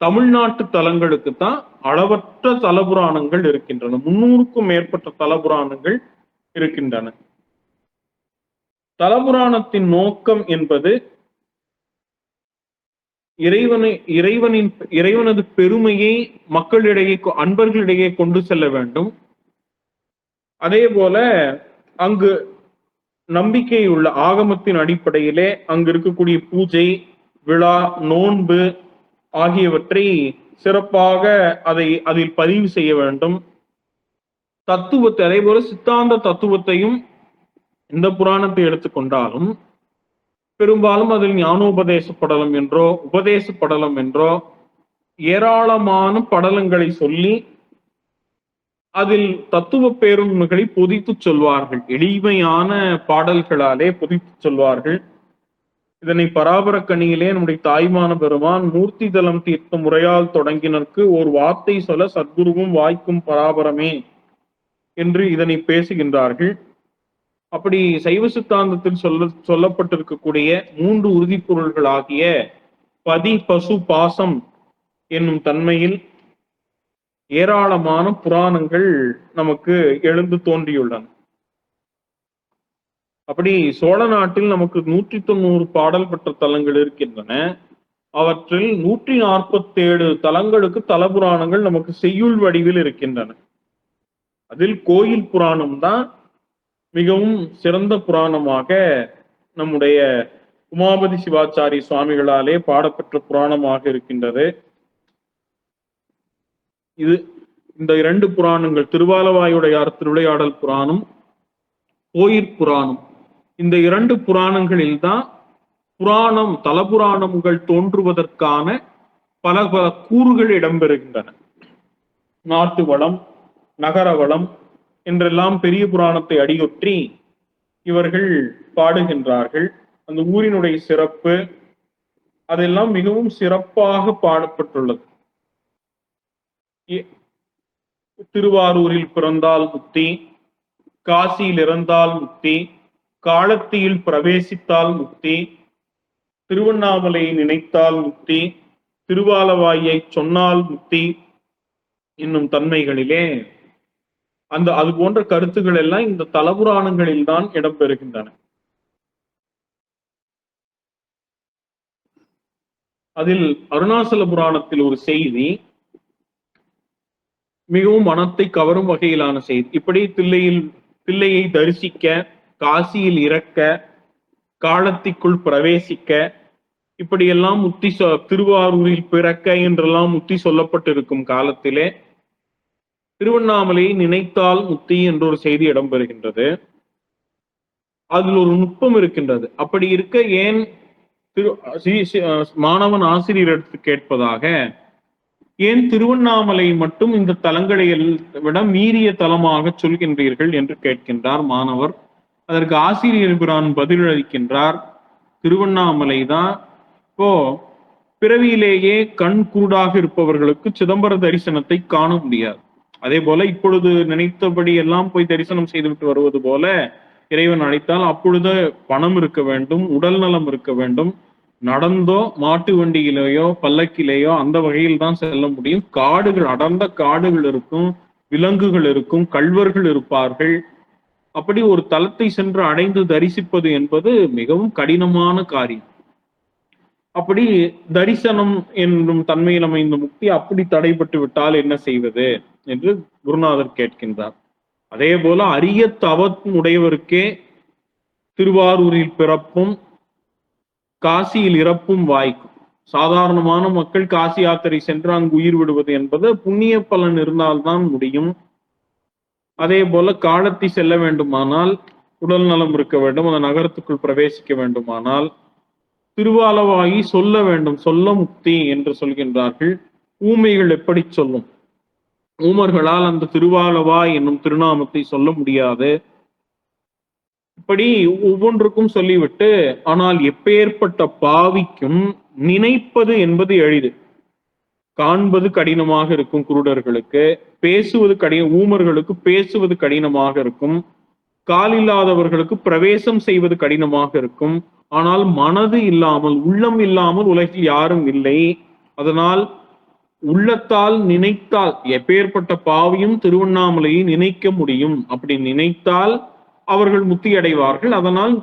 தமிழ்நாட்டு தலங்களுக்கு தான் அளவற்ற தலபுராணங்கள் இருக்கின்றன. 300க்கும் மேற்பட்ட தலபுராணங்கள் இருக்கின்றன. தலபுராணத்தின் நோக்கம் என்பது இறைவனது பெருமையை மக்களிடையே, அன்பர்களிடையே கொண்டு செல்ல வேண்டும். அதே போல அங்கு நம்பிக்கை உள்ள ஆகமத்தின் அடிப்படையிலே அங்கு இருக்கக்கூடிய பூஜை, விழா, நோன்பு ஆகியவற்றை சிறப்பாக அதில் பதிவு செய்ய வேண்டும். தத்துவத்தை, அதே போல சித்தாந்த தத்துவத்தையும் இந்த புராணத்தை எடுத்துக்கொண்டாலும் பெரும்பாலும் அதில் ஞானோபதேச படலம் என்றோ உபதேச படலம் என்றோ ஏராளமான படலங்களை சொல்லி அதில் தத்துவ பேருண்மைகளை பொதித்து சொல்வார்கள். எளிமையான பாடல்களாலே பொதித்து சொல்வார்கள். இதனை பராபர கணியிலே நம்முடைய தாய்மான பெருமான் மூர்த்தி தலம் தீர்த்த முறையால் தொடங்கினருக்கு ஒரு வார்த்தை சொல்ல சத்குருவும் வாய்க்கும் பராபரமே என்று இதனை பேசுகின்றார்கள். அப்படி சைவ சித்தாந்தத்தில் சொல்லப்பட்டிருக்கக்கூடிய 3 உறுதிப்பொருள்கள் ஆகிய பதி, பசு, பாசம் என்னும் தன்மையில் ஏராளமான புராணங்கள் நமக்கு எழுந்து தோன்றியுள்ளன. அப்படி சோழ நாட்டில் நமக்கு 190 பாடல் பெற்ற தலங்கள் இருக்கின்றன. அவற்றில் 147 தலங்களுக்கு தலபுராணங்கள் நமக்கு செய்யுள் வடிவில் இருக்கின்றன. அதில் கோயில் புராணம் தான் மிகவும் சிறந்த புராணமாக நம்முடைய உமாபதி சிவாச்சாரி சுவாமிகளாலே பாடப்பெற்ற புராணமாக இருக்கின்றது. இந்த 2 புராணங்கள், திருவாலவாயுடையார் திருவிளையாடல் புராணம், கோயிற் புராணம், இந்த 2 புராணங்களில் தான் தலபுராணங்கள் தோன்றுவதற்கான பல பல கூறுகள் இடம்பெறுகின்றன. நாட்டு வளம், நகர வளம் என்றெல்லாம் பெரிய புராணத்தை அடியொற்றி இவர்கள் பாடுகின்றார்கள். அந்த ஊரினுடைய சிறப்பு அதெல்லாம் மிகவும் சிறப்பாக பாடப்பட்டுள்ளது. திருவாரூரில் பிறந்தால் முக்தி, காசியில் இறந்தால் முக்தி, காலத்தியில் பிரவேசித்தால் முக்தி, திருவண்ணாமலையை நினைத்தால் முக்தி, திருவாலவாயை சொன்னால் முக்தி என்னும் தன்மைகளிலே அது போன்ற கருத்துக்கள் எல்லாம் இந்த தலபுராணங்களில் தான் இடம்பெறுகின்றன. அதில் அருணாசல புராணத்தில் ஒரு செய்தி மிகவும் மனத்தை கவரும் வகையிலான செய்தி. இப்படி தில்லையை தரிசிக்க, காசியில் இறக்க, காலத்திற்குள் பிரவேசிக்க, இப்படியெல்லாம் முத்தி திருவாரூரில் பிறக்க என்றெல்லாம் முத்தி சொல்லப்பட்டிருக்கும் காலத்திலே திருவண்ணாமலையை நினைத்தால் முத்தி என்ற ஒரு செய்தி இடம்பெறுகின்றது. அதில் ஒரு நுட்பம் இருக்கின்றது. அப்படி இருக்க ஏன் மாணவன் ஆசிரியர் எடுத்து கேட்பதாக, ஏன் திருவண்ணாமலை மட்டும் இந்த தலங்களை விட மீறிய தலமாக சொல்கின்றீர்கள் என்று கேட்கின்றார் மாணவர். அதற்கு ஆசிரியர் பிரான் பதிலளிக்கின்றார், திருவண்ணாமலை தான் இப்போ பிறவியிலேயே கண் குருடாக இருப்பவர்களுக்கு சிதம்பர தரிசனத்தை காண முடியாது. அதே போல இப்பொழுது நினைத்தபடி எல்லாம் போய் தரிசனம் செய்துவிட்டு வருவது போல இறைவன் அழைத்தால் அப்பொழுது பணம் இருக்க வேண்டும், உடல் நலம் இருக்க வேண்டும். நடந்தோ மாட்டு வண்டியிலேயோ பல்லக்கிலேயோ அந்த வகையில் தான் செல்ல முடியும். காடுகள், அடர்ந்த காடுகள் இருக்கும், விலங்குகள் இருக்கும், கள்வர்கள் இருப்பார்கள். அப்படி ஒரு தலத்தை சென்று அடைந்து தரிசிப்பது என்பது மிகவும் கடினமான காரியம். அப்படி தரிசனம் என்னும் தன்மையில் அமைந்த முக்தி அப்படி தடைபட்டு விட்டால் என்ன செய்வது என்று குருநாதர் கேட்கின்றார். அதே போல அரிய தவம் உடையவருக்கே திருவாரூரில் பிறப்பும் காசியில் இறப்பும் வாய்க்கும். சாதாரணமான மக்கள் காசி யாத்திரை சென்று அங்கு உயிர் விடுவது என்பது புண்ணிய பலன் இருந்தால்தான் முடியும். அதே போல காலத்தை செல்ல வேண்டுமானால் உடல் நலம் இருக்க வேண்டும், அந்த நகரத்துக்குள் பிரவேசிக்க வேண்டுமானால் திருவாலவாயி சொல்ல வேண்டும், சொல்ல முக்தி என்று சொல்கின்றார்கள். ஊமைகள் எப்படி சொல்லும்? ஊமர்களால் அந்த திருவாலவாய் என்னும் திருநாமத்தை சொல்ல முடியாது. இப்படி ஒவ்வொன்றுக்கும் சொல்லிவிட்டு, ஆனால் எப்பேற்பட்ட பாவிக்கும் நினைப்பது என்பது எளிது, காண்பது கடினமாக இருக்கும் குருடர்களுக்கு, பேசுவது ஊமர்களுக்கு பேசுவது கடினமாக இருக்கும், கால் இல்லாதவர்களுக்கு பிரவேசம் செய்வது கடினமாக இருக்கும். ஆனால் மனது இல்லாமல், உள்ளம் இல்லாமல் உலகில் யாரும் இல்லை. அதனால் உள்ளத்தால் நினைத்தால் எப்பேற்பட்ட பாவியும் திருவண்ணாமலையை நினைக்க முடியும். அப்படி நினைத்தால் அவர்கள் முத்தி அடைவார்கள். அதனால்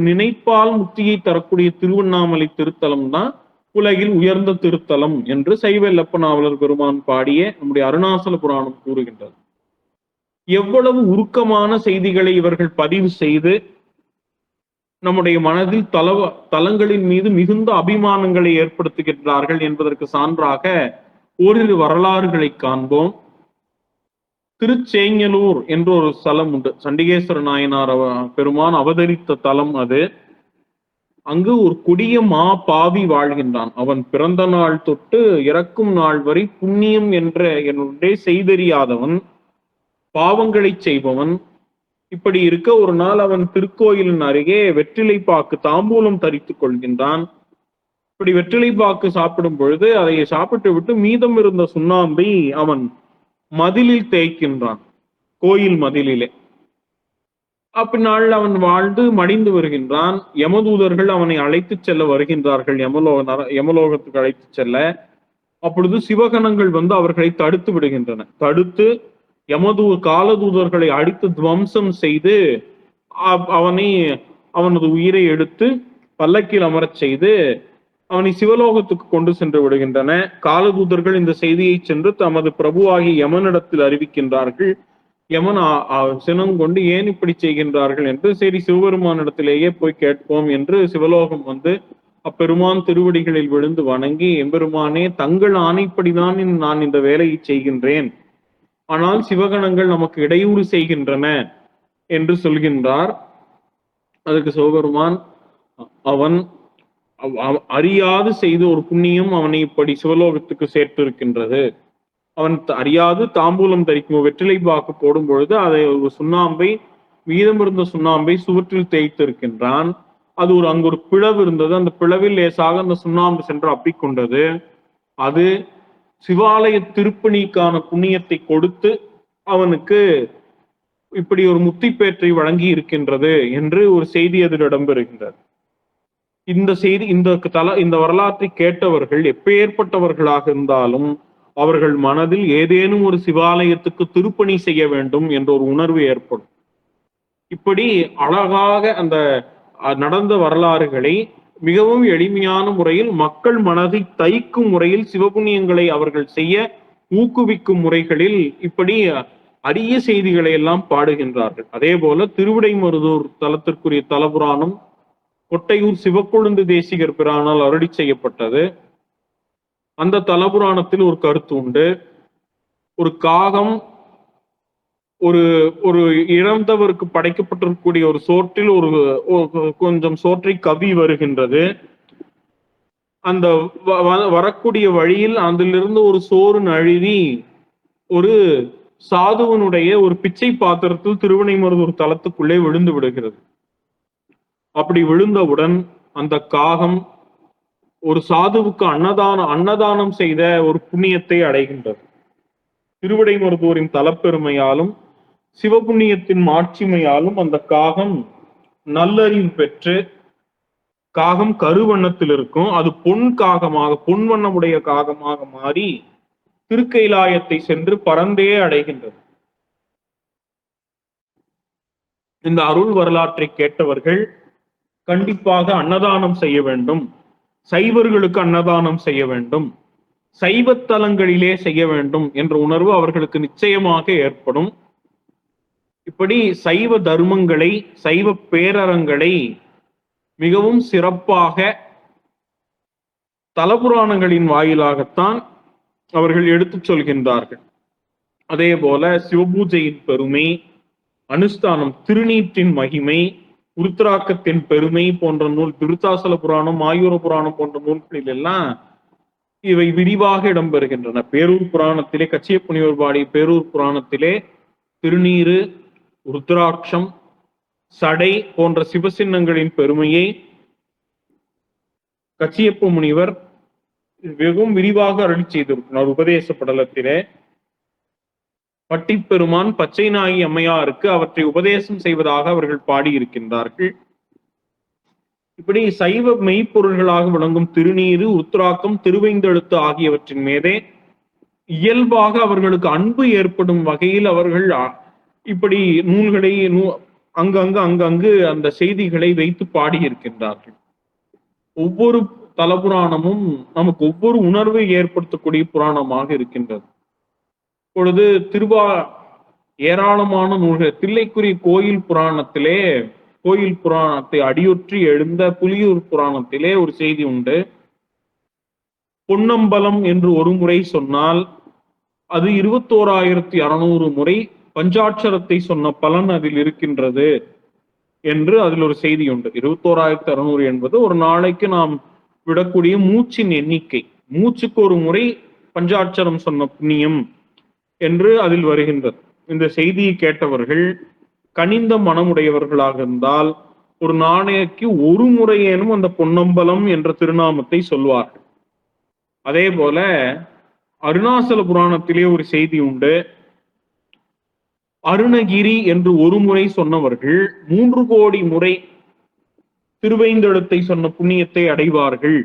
நினைப்பால் முத்தியை தரக்கூடிய திருவண்ணாமலை திருத்தலம் தான் உலகில் உயர்ந்த திருத்தலம் என்று சைவ நாவலர் பெருமான் பாடிய நம்முடைய அருணாசல புராணம் கூறுகின்றது. எவ்வளவு உருக்கமான செய்திகளை இவர்கள் பதிவு செய்து நம்முடைய மனதில் தலங்களின் மீது மிகுந்த அபிமானங்களை ஏற்படுத்துகின்றார்கள் என்பதற்கு சான்றாக ஓரிரு வரலாறுகளை காண்போம். திருச்சேங்கலூர் என்ற ஒரு ஸ்தலம் உண்டு. சண்டிகேஸ்வர நாயனார் பெருமான் அவதரித்த தலம் அது. அங்கு ஒரு கொடிய மா பாவி வாழ்கின்றான். அவன் பிறந்த நாள் தொட்டு இறக்கும் நாள் வரை புண்ணியம் என்ற என்னுடைய செய்தறியாதவன், பாவங்களை செய்பவன். இப்படி இருக்க ஒரு நாள் அவன் திருக்கோயிலின் அருகே வெற்றிலை பாக்கு தாம்பூலம் தரித்துக் கொள்கின்றான். இப்படி வெற்றிலை பாக்கு சாப்பிடும் பொழுது அதை சாப்பிட்டு விட்டு மீதம் இருந்த சுண்ணாம்பை அவன் மதிலில் தேய்க்கின்றான், கோயில் மதிலிலே. அப்பின்னாள் அவன் வாழ்ந்து மடிந்து வருகின்றான். யமதூதர்கள் அவனை அழைத்து செல்ல வருகின்றார்கள், யமலோகத்துக்கு அழைத்து செல்ல. அப்பொழுது சிவகணங்கள் வந்து அவர்களை தடுத்து விடுகின்றன. தடுத்து காலதூதர்களை அடித்து துவம்சம் செய்து அவனது உயிரை எடுத்து பல்லக்கில் அமரச் செய்து அவனை சிவலோகத்துக்கு கொண்டு சென்று விடுகின்றன. காலதூதர்கள் இந்த செய்தியை சென்று தமது பிரபுவாகி யமனிடத்தில் அறிவிக்கின்றார்கள். யமன் சினம் கொண்டு ஏன் இப்படி செய்கின்றார்கள் என்று, சரி சிவபெருமானிடத்திலேயே போய் கேட்போம் என்று சிவலோகம் வந்து அப்பெருமான் திருவடிகளில் விழுந்து வணங்கி, எம்பெருமானே தங்கள் ஆணைப்படிதான் நான் இந்த வேலையை செய்கின்றேன், ஆனால் சிவகணங்கள் நமக்கு இடையூறு செய்கின்றன என்று சொல்கின்றார். அதற்கு சிவபெருமான், அவன் அறியாது செய்த ஒரு புண்ணியம் அவனை இப்படி சிவலோகத்துக்கு சேர்த்து இருக்கின்றது. அவன் அறியாது தாம்பூலம் தரிக்கும் வெற்றிலை பாக்கு போடும் பொழுது அதை ஒரு சுண்ணாம்பை, மீதமிருந்த சுண்ணாம்பை சுவற்றில் தேய்த்து இருக்கின்றான். அது அங்கு ஒரு பிளவு இருந்தது. அந்த பிளவில் லேசாக அந்த சுண்ணாம்பு சென்று அப்பிக்கொண்டது. அது சிவாலய திருப்பணிக்கான புண்ணியத்தை கொடுத்து அவனுக்கு இப்படி ஒரு முத்திப்பேற்றை வழங்கி இருக்கின்றது என்று ஒரு செய்தி அதில் இடம்பெறுகின்றது. இந்த செய்தி, இந்த வரலாற்றை கேட்டவர்கள் எப்பேற்பட்டவர்களாக இருந்தாலும் அவர்கள் மனதில் ஏதேனும் ஒரு சிவாலயத்துக்கு திருப்பணி செய்ய வேண்டும் என்ற ஒரு உணர்வு ஏற்படும். இப்படி அழகாக அந்த நடந்த வரலாறுகளை மிகவும் எளிமையான முறையில், மக்கள் மனதை தைக்கும் முறையில், சிவபுண்ணியங்களை அவர்கள் செய்ய ஊக்குவிக்கும் முறைகளில் இப்படி அரிய செய்திகளை எல்லாம் பாடுகின்றார்கள். அதே போல திருவிடைமருதூர் தலத்திற்குரிய தலபுராணம் கொட்டையூர் சிவக்கொழுந்து தேசிகர் பிரானால் அருளி செய்யப்பட்டது. அந்த தலபுராணத்தில் ஒரு கருத்து உண்டு. ஒரு காகம் ஒரு இறந்தவருக்கு படைக்கப்பட்டிருக்கக்கூடிய ஒரு சோற்றில் ஒரு கொஞ்சம் சோற்றை கவி வருகின்றது. அந்த வரக்கூடிய வழியில் அதிலிருந்து ஒரு சோறு நழுவி ஒரு சாதுவனுடைய ஒரு பிச்சை பாத்திரத்தில் திருவிடைமருதூர் தலத்துக்குள்ளே விழுந்து விடுகிறது. அப்படி விழுந்தவுடன் அந்த காகம் ஒரு சாதுவுக்கு அன்னதானம் செய்த ஒரு புண்ணியத்தை அடைகின்றது. திருவிடைமருதூரின் தலப்பெருமையாலும் சிவபுண்ணியத்தின் மாட்சிமையாலும் அந்த காகம் நல்லறிவு பெற்று, காகம் கருவண்ணத்தில் இருக்கும், அது பொன் வண்ணமுடைய காகமாக மாறி திருக்கைலாயத்தை சென்று பறந்தே அடைகின்றது. இந்த அருள் வரலாற்றை கேட்டவர்கள் கண்டிப்பாக அன்னதானம் செய்ய வேண்டும், சைவர்களுக்கு அன்னதானம் செய்ய வேண்டும், சைவத்தலங்களிலே செய்ய வேண்டும் என்ற உணர்வு அவர்களுக்கு நிச்சயமாக ஏற்படும். இப்படி சைவ தர்மங்களை, சைவ பேரறங்களை மிகவும் சிறப்பாக தலபுராணங்களின் வாயிலாகத்தான் அவர்கள் எடுத்துச் சொல்கின்றார்கள். அதே போல சிவபூஜையின் பெருமை, அனுஷ்டானம், திருநீற்றின் மகிமை, உருத்திராக்கத்தின் பெருமை போன்ற நூல், விருத்தாசல புராணம், ஆயூர புராணம் போன்ற நூல்களில் எல்லாம் இவை விரிவாக இடம்பெறுகின்றன. பேரூர் புராணத்திலே, கச்சியப்ப முனிவர் பாடிய பேரூர் புராணத்திலே திருநீரு, ருத்ராட்சம், சடை போன்ற சிவசின்னங்களின் பெருமையை கச்சியப்ப முனிவர் மிகவும் விரிவாக அருளி செய்திருக்கிறார். உபதேச படலத்திலே பட்டிப்பெருமான் பச்சை நாயகி அம்மையாருக்கு அவற்றை உபதேசம் செய்வதாக அவர்கள் பாடியிருக்கின்றார்கள். இப்படி சைவ மெய்ப்பொருள்களாக விளங்கும் திருநீரு, உத்ராக்கம், திருவைந்தெழுத்து ஆகியவற்றின் மீதே இயல்பாக அவர்களுக்கு அன்பு ஏற்படும் வகையில் அவர்கள் இப்படி நூல்களை அங்கங்கு அந்த செய்திகளை வைத்து பாடியிருக்கின்றார்கள். ஒவ்வொரு தலபுராணமும் நமக்கு ஒவ்வொரு உணர்வை ஏற்படுத்தக்கூடிய புராணமாக இருக்கின்றது. இப்பொழுது ஏராளமான நூல்கள், தில்லைக்குறி கோயில் புராணத்தை அடியொற்றி எழுந்த புலியூர் புராணத்திலே ஒரு செய்தி உண்டு. பொன்னம்பலம் என்று ஒரு முறை சொன்னால் அது 21,600 முறை பஞ்சாட்சரத்தை சொன்ன பலன் அதில் இருக்கின்றது என்று அதில் ஒரு செய்தி உண்டு. 21,600 என்பது ஒரு நாளைக்கு நாம் விடக்கூடிய மூச்சின் எண்ணிக்கை. மூச்சுக்கு ஒரு முறை பஞ்சாட்சரம் சொன்ன புண்ணியம் என்று அதில் வருகின்றது. இந்த செய்தியை கேட்டவர்கள் கனிந்த மனமுடையவர்களாக இருந்தால் ஒரு நாளைக்கு ஒரு முறையேனும் அந்த பொன்னம்பலம் என்ற திருநாமத்தை சொல்வார்கள். அதே போல அருணாசல புராணத்திலே ஒரு செய்தி உண்டு. அருணகிரி என்று ஒரு முறை சொன்னவர்கள் 3 கோடி முறை திருவைந்தெழுத்தை சொன்ன புண்ணியத்தை அடைவார்கள்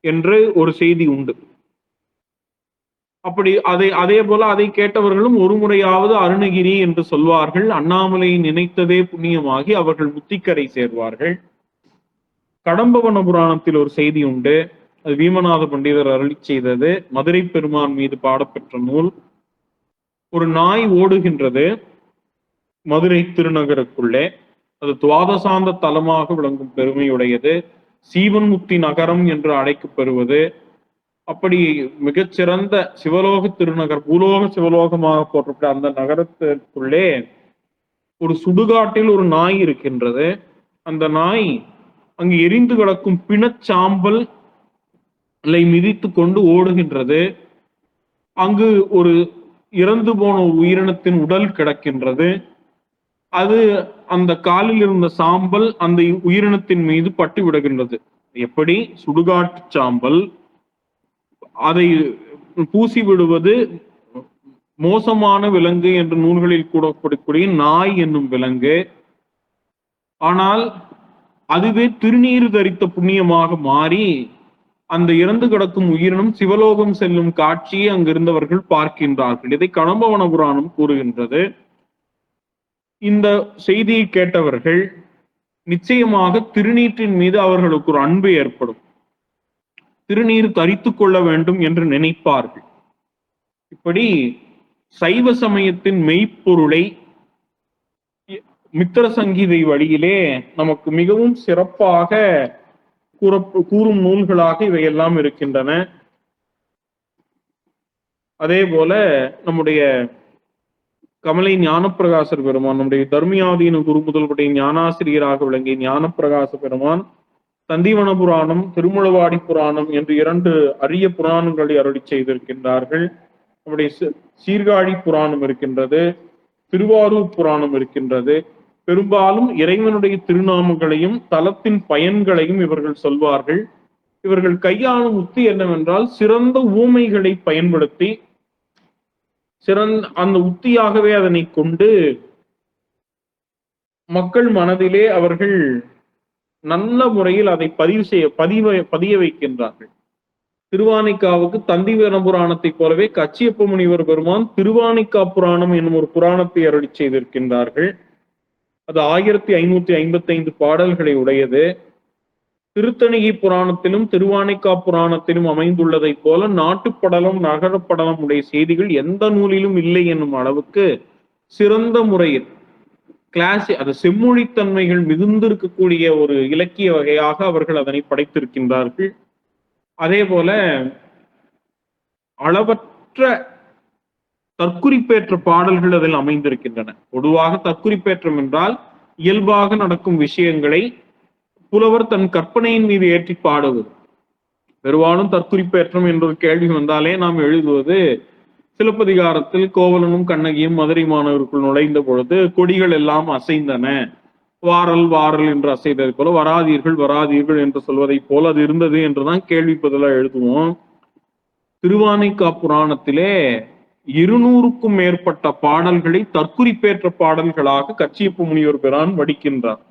என்று ஒரு செய்தி உண்டு. அப்படி அதே போல அதை கேட்டவர்களும் ஒரு முறையாவது அருணகிரி என்று சொல்வார்கள். அண்ணாமலை நினைத்ததே புண்ணியமாகி அவர்கள் முத்திக்கரை சேர்வார்கள். கடம்பவன புராணத்தில் ஒரு செய்தி உண்டு. அது வீமநாத பண்டிதர் அருளி செய்தது. மதுரை பெருமான் மீது பாடப்பெற்ற நூல். ஒரு நாய் ஓடுகின்றது மதுரை திருநகருக்குள்ளே. அது துவாதசாந்த தலமாக விளங்கும் பெருமையுடையது. சீவன்முக்தி நகரம் என்று அழைக்கப்பெறுவது. அப்படி மிகச்சிறந்த சிவலோக திருநகர், பூலோக சிவலோகமாக போற்றப்பட்ட அந்த நகரத்திற்குள்ளே ஒரு சுடுகாட்டில் ஒரு நாய் இருக்கின்றது. அந்த நாய் அங்கு எரிந்து கிடக்கும் பிணச்சாம்பல் மிதித்து கொண்டு ஓடுகின்றது. அங்கு ஒரு இறந்து போன உயிரினத்தின் உடல் கிடக்கின்றது. அது அந்த காலில் இருந்த சாம்பல் அந்த உயிரினத்தின் மீது பட்டு விடுகின்றது. எப்படி? சுடுகாட்டு சாம்பல். அதை பூசி விடுவது மோசமான விலங்கு என்று நூல்களில் கூறப்படக்கூடிய நாய் என்னும் விலங்கு. ஆனால் அதுவே திருநீறு தரித்த புண்ணியமாக மாறி அந்த இறந்து கிடக்கும் உயிரினம் சிவலோகம் செல்லும் காட்சியை அங்கிருந்தவர்கள் பார்க்கின்றார்கள். இதை கடம்பவன புராணம் கூறுகின்றது. இந்த செய்தியை கேட்டவர்கள் நிச்சயமாக திருநீற்றின் மீது அவர்களுக்கு ஒரு அன்பு ஏற்படும். திருநீர் தரித்து கொள்ள வேண்டும் என்று நினைப்பார்கள். இப்படி சைவ சமயத்தின் மெய்ப்பொருளை மித்திர சங்கீதை வழியிலே நமக்கு மிகவும் சிறப்பாக கூறும் நூல்களாக இவையெல்லாம் இருக்கின்றன. அதே போல நம்முடைய கமலை ஞானப்பிரகாசர் பெருமான், நம்முடைய தர்மியாதீன குரு முதல்வருடைய ஞானாசிரியராக விளங்கிய ஞானப்பிரகாச பெருமான் தந்திவன புராணம், திருமுழவாடி புராணம் என்று 2 அரிய புராணங்களை அருளி செய்திருக்கின்றார்கள். நம்முடைய சீர்காழி புராணம் இருக்கின்றது, திருவாரூர் புராணம் இருக்கின்றது. பெரும்பாலும் இறைவனுடைய திருநாமங்களையும் தலத்தின் பயன்களையும் இவர்கள் சொல்வார்கள். இவர்கள் கையாளும் உத்தி என்னவென்றால் சிறந்த ஊமைகளை பயன்படுத்தி அந்த உத்தியாகவே அதனை கொண்டு மக்கள் மனதிலே அவர்கள் நல்ல முறையில் அதை பதிய வைக்கின்றார்கள். திருவானைக்காவுக்கு தந்திவன புராணத்தை போலவே கச்சியப்ப முனிவர் பெருமான் திருவானைக்கா புராணம் என்னும் ஒரு புராணத்தை அருளி செய்திருக்கின்றார்கள். அது 1555 பாடல்களை உடையது. திருத்தணிகை புராணத்திலும் திருவானைக்கா புராணத்திலும் அமைந்துள்ளதை போல நாட்டுப்படலம், நகரப்படலம் உடைய செய்திகள் எந்த நூலிலும் இல்லை என்னும் அளவுக்கு சிறந்த முறையில் அது செம்மொழித்தன்மைகள் மிகுந்திருக்கக்கூடிய ஒரு இலக்கிய வகையாக அவர்கள் அதனை படைத்திருக்கின்றார்கள். அதே போல அளவற்ற தற்குறிப்பேற்ற பாடல்கள் அதில் அமைந்திருக்கின்றன. பொதுவாக தற்குறிப்பேற்றம் என்றால் இயல்பாக நடக்கும் விஷயங்களை புலவர் தன் கற்பனையின் மீது ஏற்றி பாடுவது. பெரும்பாலும் தற்குறிப்பேற்றம் என்ற ஒரு கேள்வி வந்தாலே நாம் எழுதுவது சிலப்பதிகாரத்தில் கோவலனும் கண்ணகியும் மதுரை மாநகருக்குள் நுழைந்த பொழுது கொடிகள் எல்லாம் அசைந்தன வாரல் வாரல் என்று அசைத்ததை போல வராதீர்கள் வராதீர்கள் என்று சொல்வதை போல அது இருந்தது என்றுதான் கேள்வி பதிலா எழுதுவோம். திருவானைக்கா புராணத்திலே 200க்கும் மேற்பட்ட பாடல்களை தற்குறிப்பேற்ற பாடல்களாக கச்சியப்ப முனிவர் பிரான் வடிக்கின்றார்.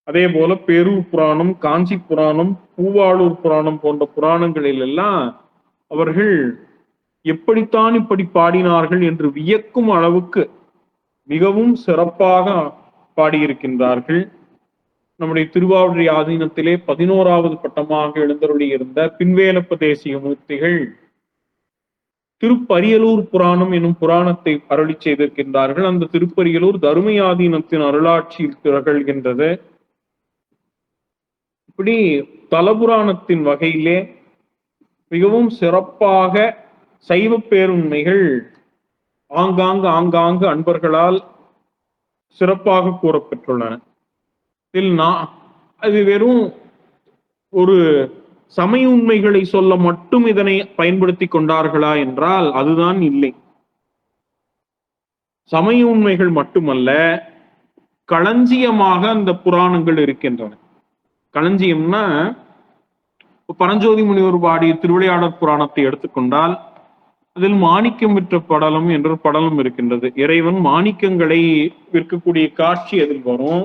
அதே போல பேரூர் புராணம், காஞ்சி புராணம், பூவாளூர் புராணம் போன்ற புராணங்களில் எல்லாம் அவர்கள் எப்படித்தான் இப்படி பாடினார்கள் என்று வியக்கும் அளவுக்கு மிகவும் சிறப்பாக பாடியிருக்கின்றார்கள். நம்முடைய திருவாவூர் ஆதீனத்திலே 11வது பட்டமாக எழுந்தருளி இருந்த பின்வேலப்ப தேசிய மூர்த்திகள் திருப்பரியலூர் புராணம் எனும் புராணத்தை அருளி செய்திருக்கின்றார்கள். அந்த திருப்பரியலூர் தருமையாதீனத்தின் அருளாட்சியில் திகழ்கின்றது. இப்படி தலபுராணத்தின் வகையிலே மிகவும் சிறப்பாக சைவ பேருண்மைகள் ஆங்காங்கு அன்பர்களால் சிறப்பாக கூறப்பெற்றுள்ளன. இதில் அது வெறும் ஒரு சமய உண்மைகளை சொல்ல மட்டும் இதனை பயன்படுத்தி கொண்டார்களா என்றால் அதுதான் இல்லை. சமய உண்மைகள் மட்டுமல்ல, களஞ்சியமாக அந்த புராணங்கள் இருக்கின்றன. களஞ்சியம்னா பரஞ்சோதி முனிவர் பாடிய திருவிளையாடற் புராணத்தை எடுத்துக்கொண்டால் அதில் மாணிக்கம் விற்ற படலம் என்ற படலம் இருக்கின்றது. இறைவன் மாணிக்கங்களை விற்கக்கூடிய காட்சி அதில் வரும்.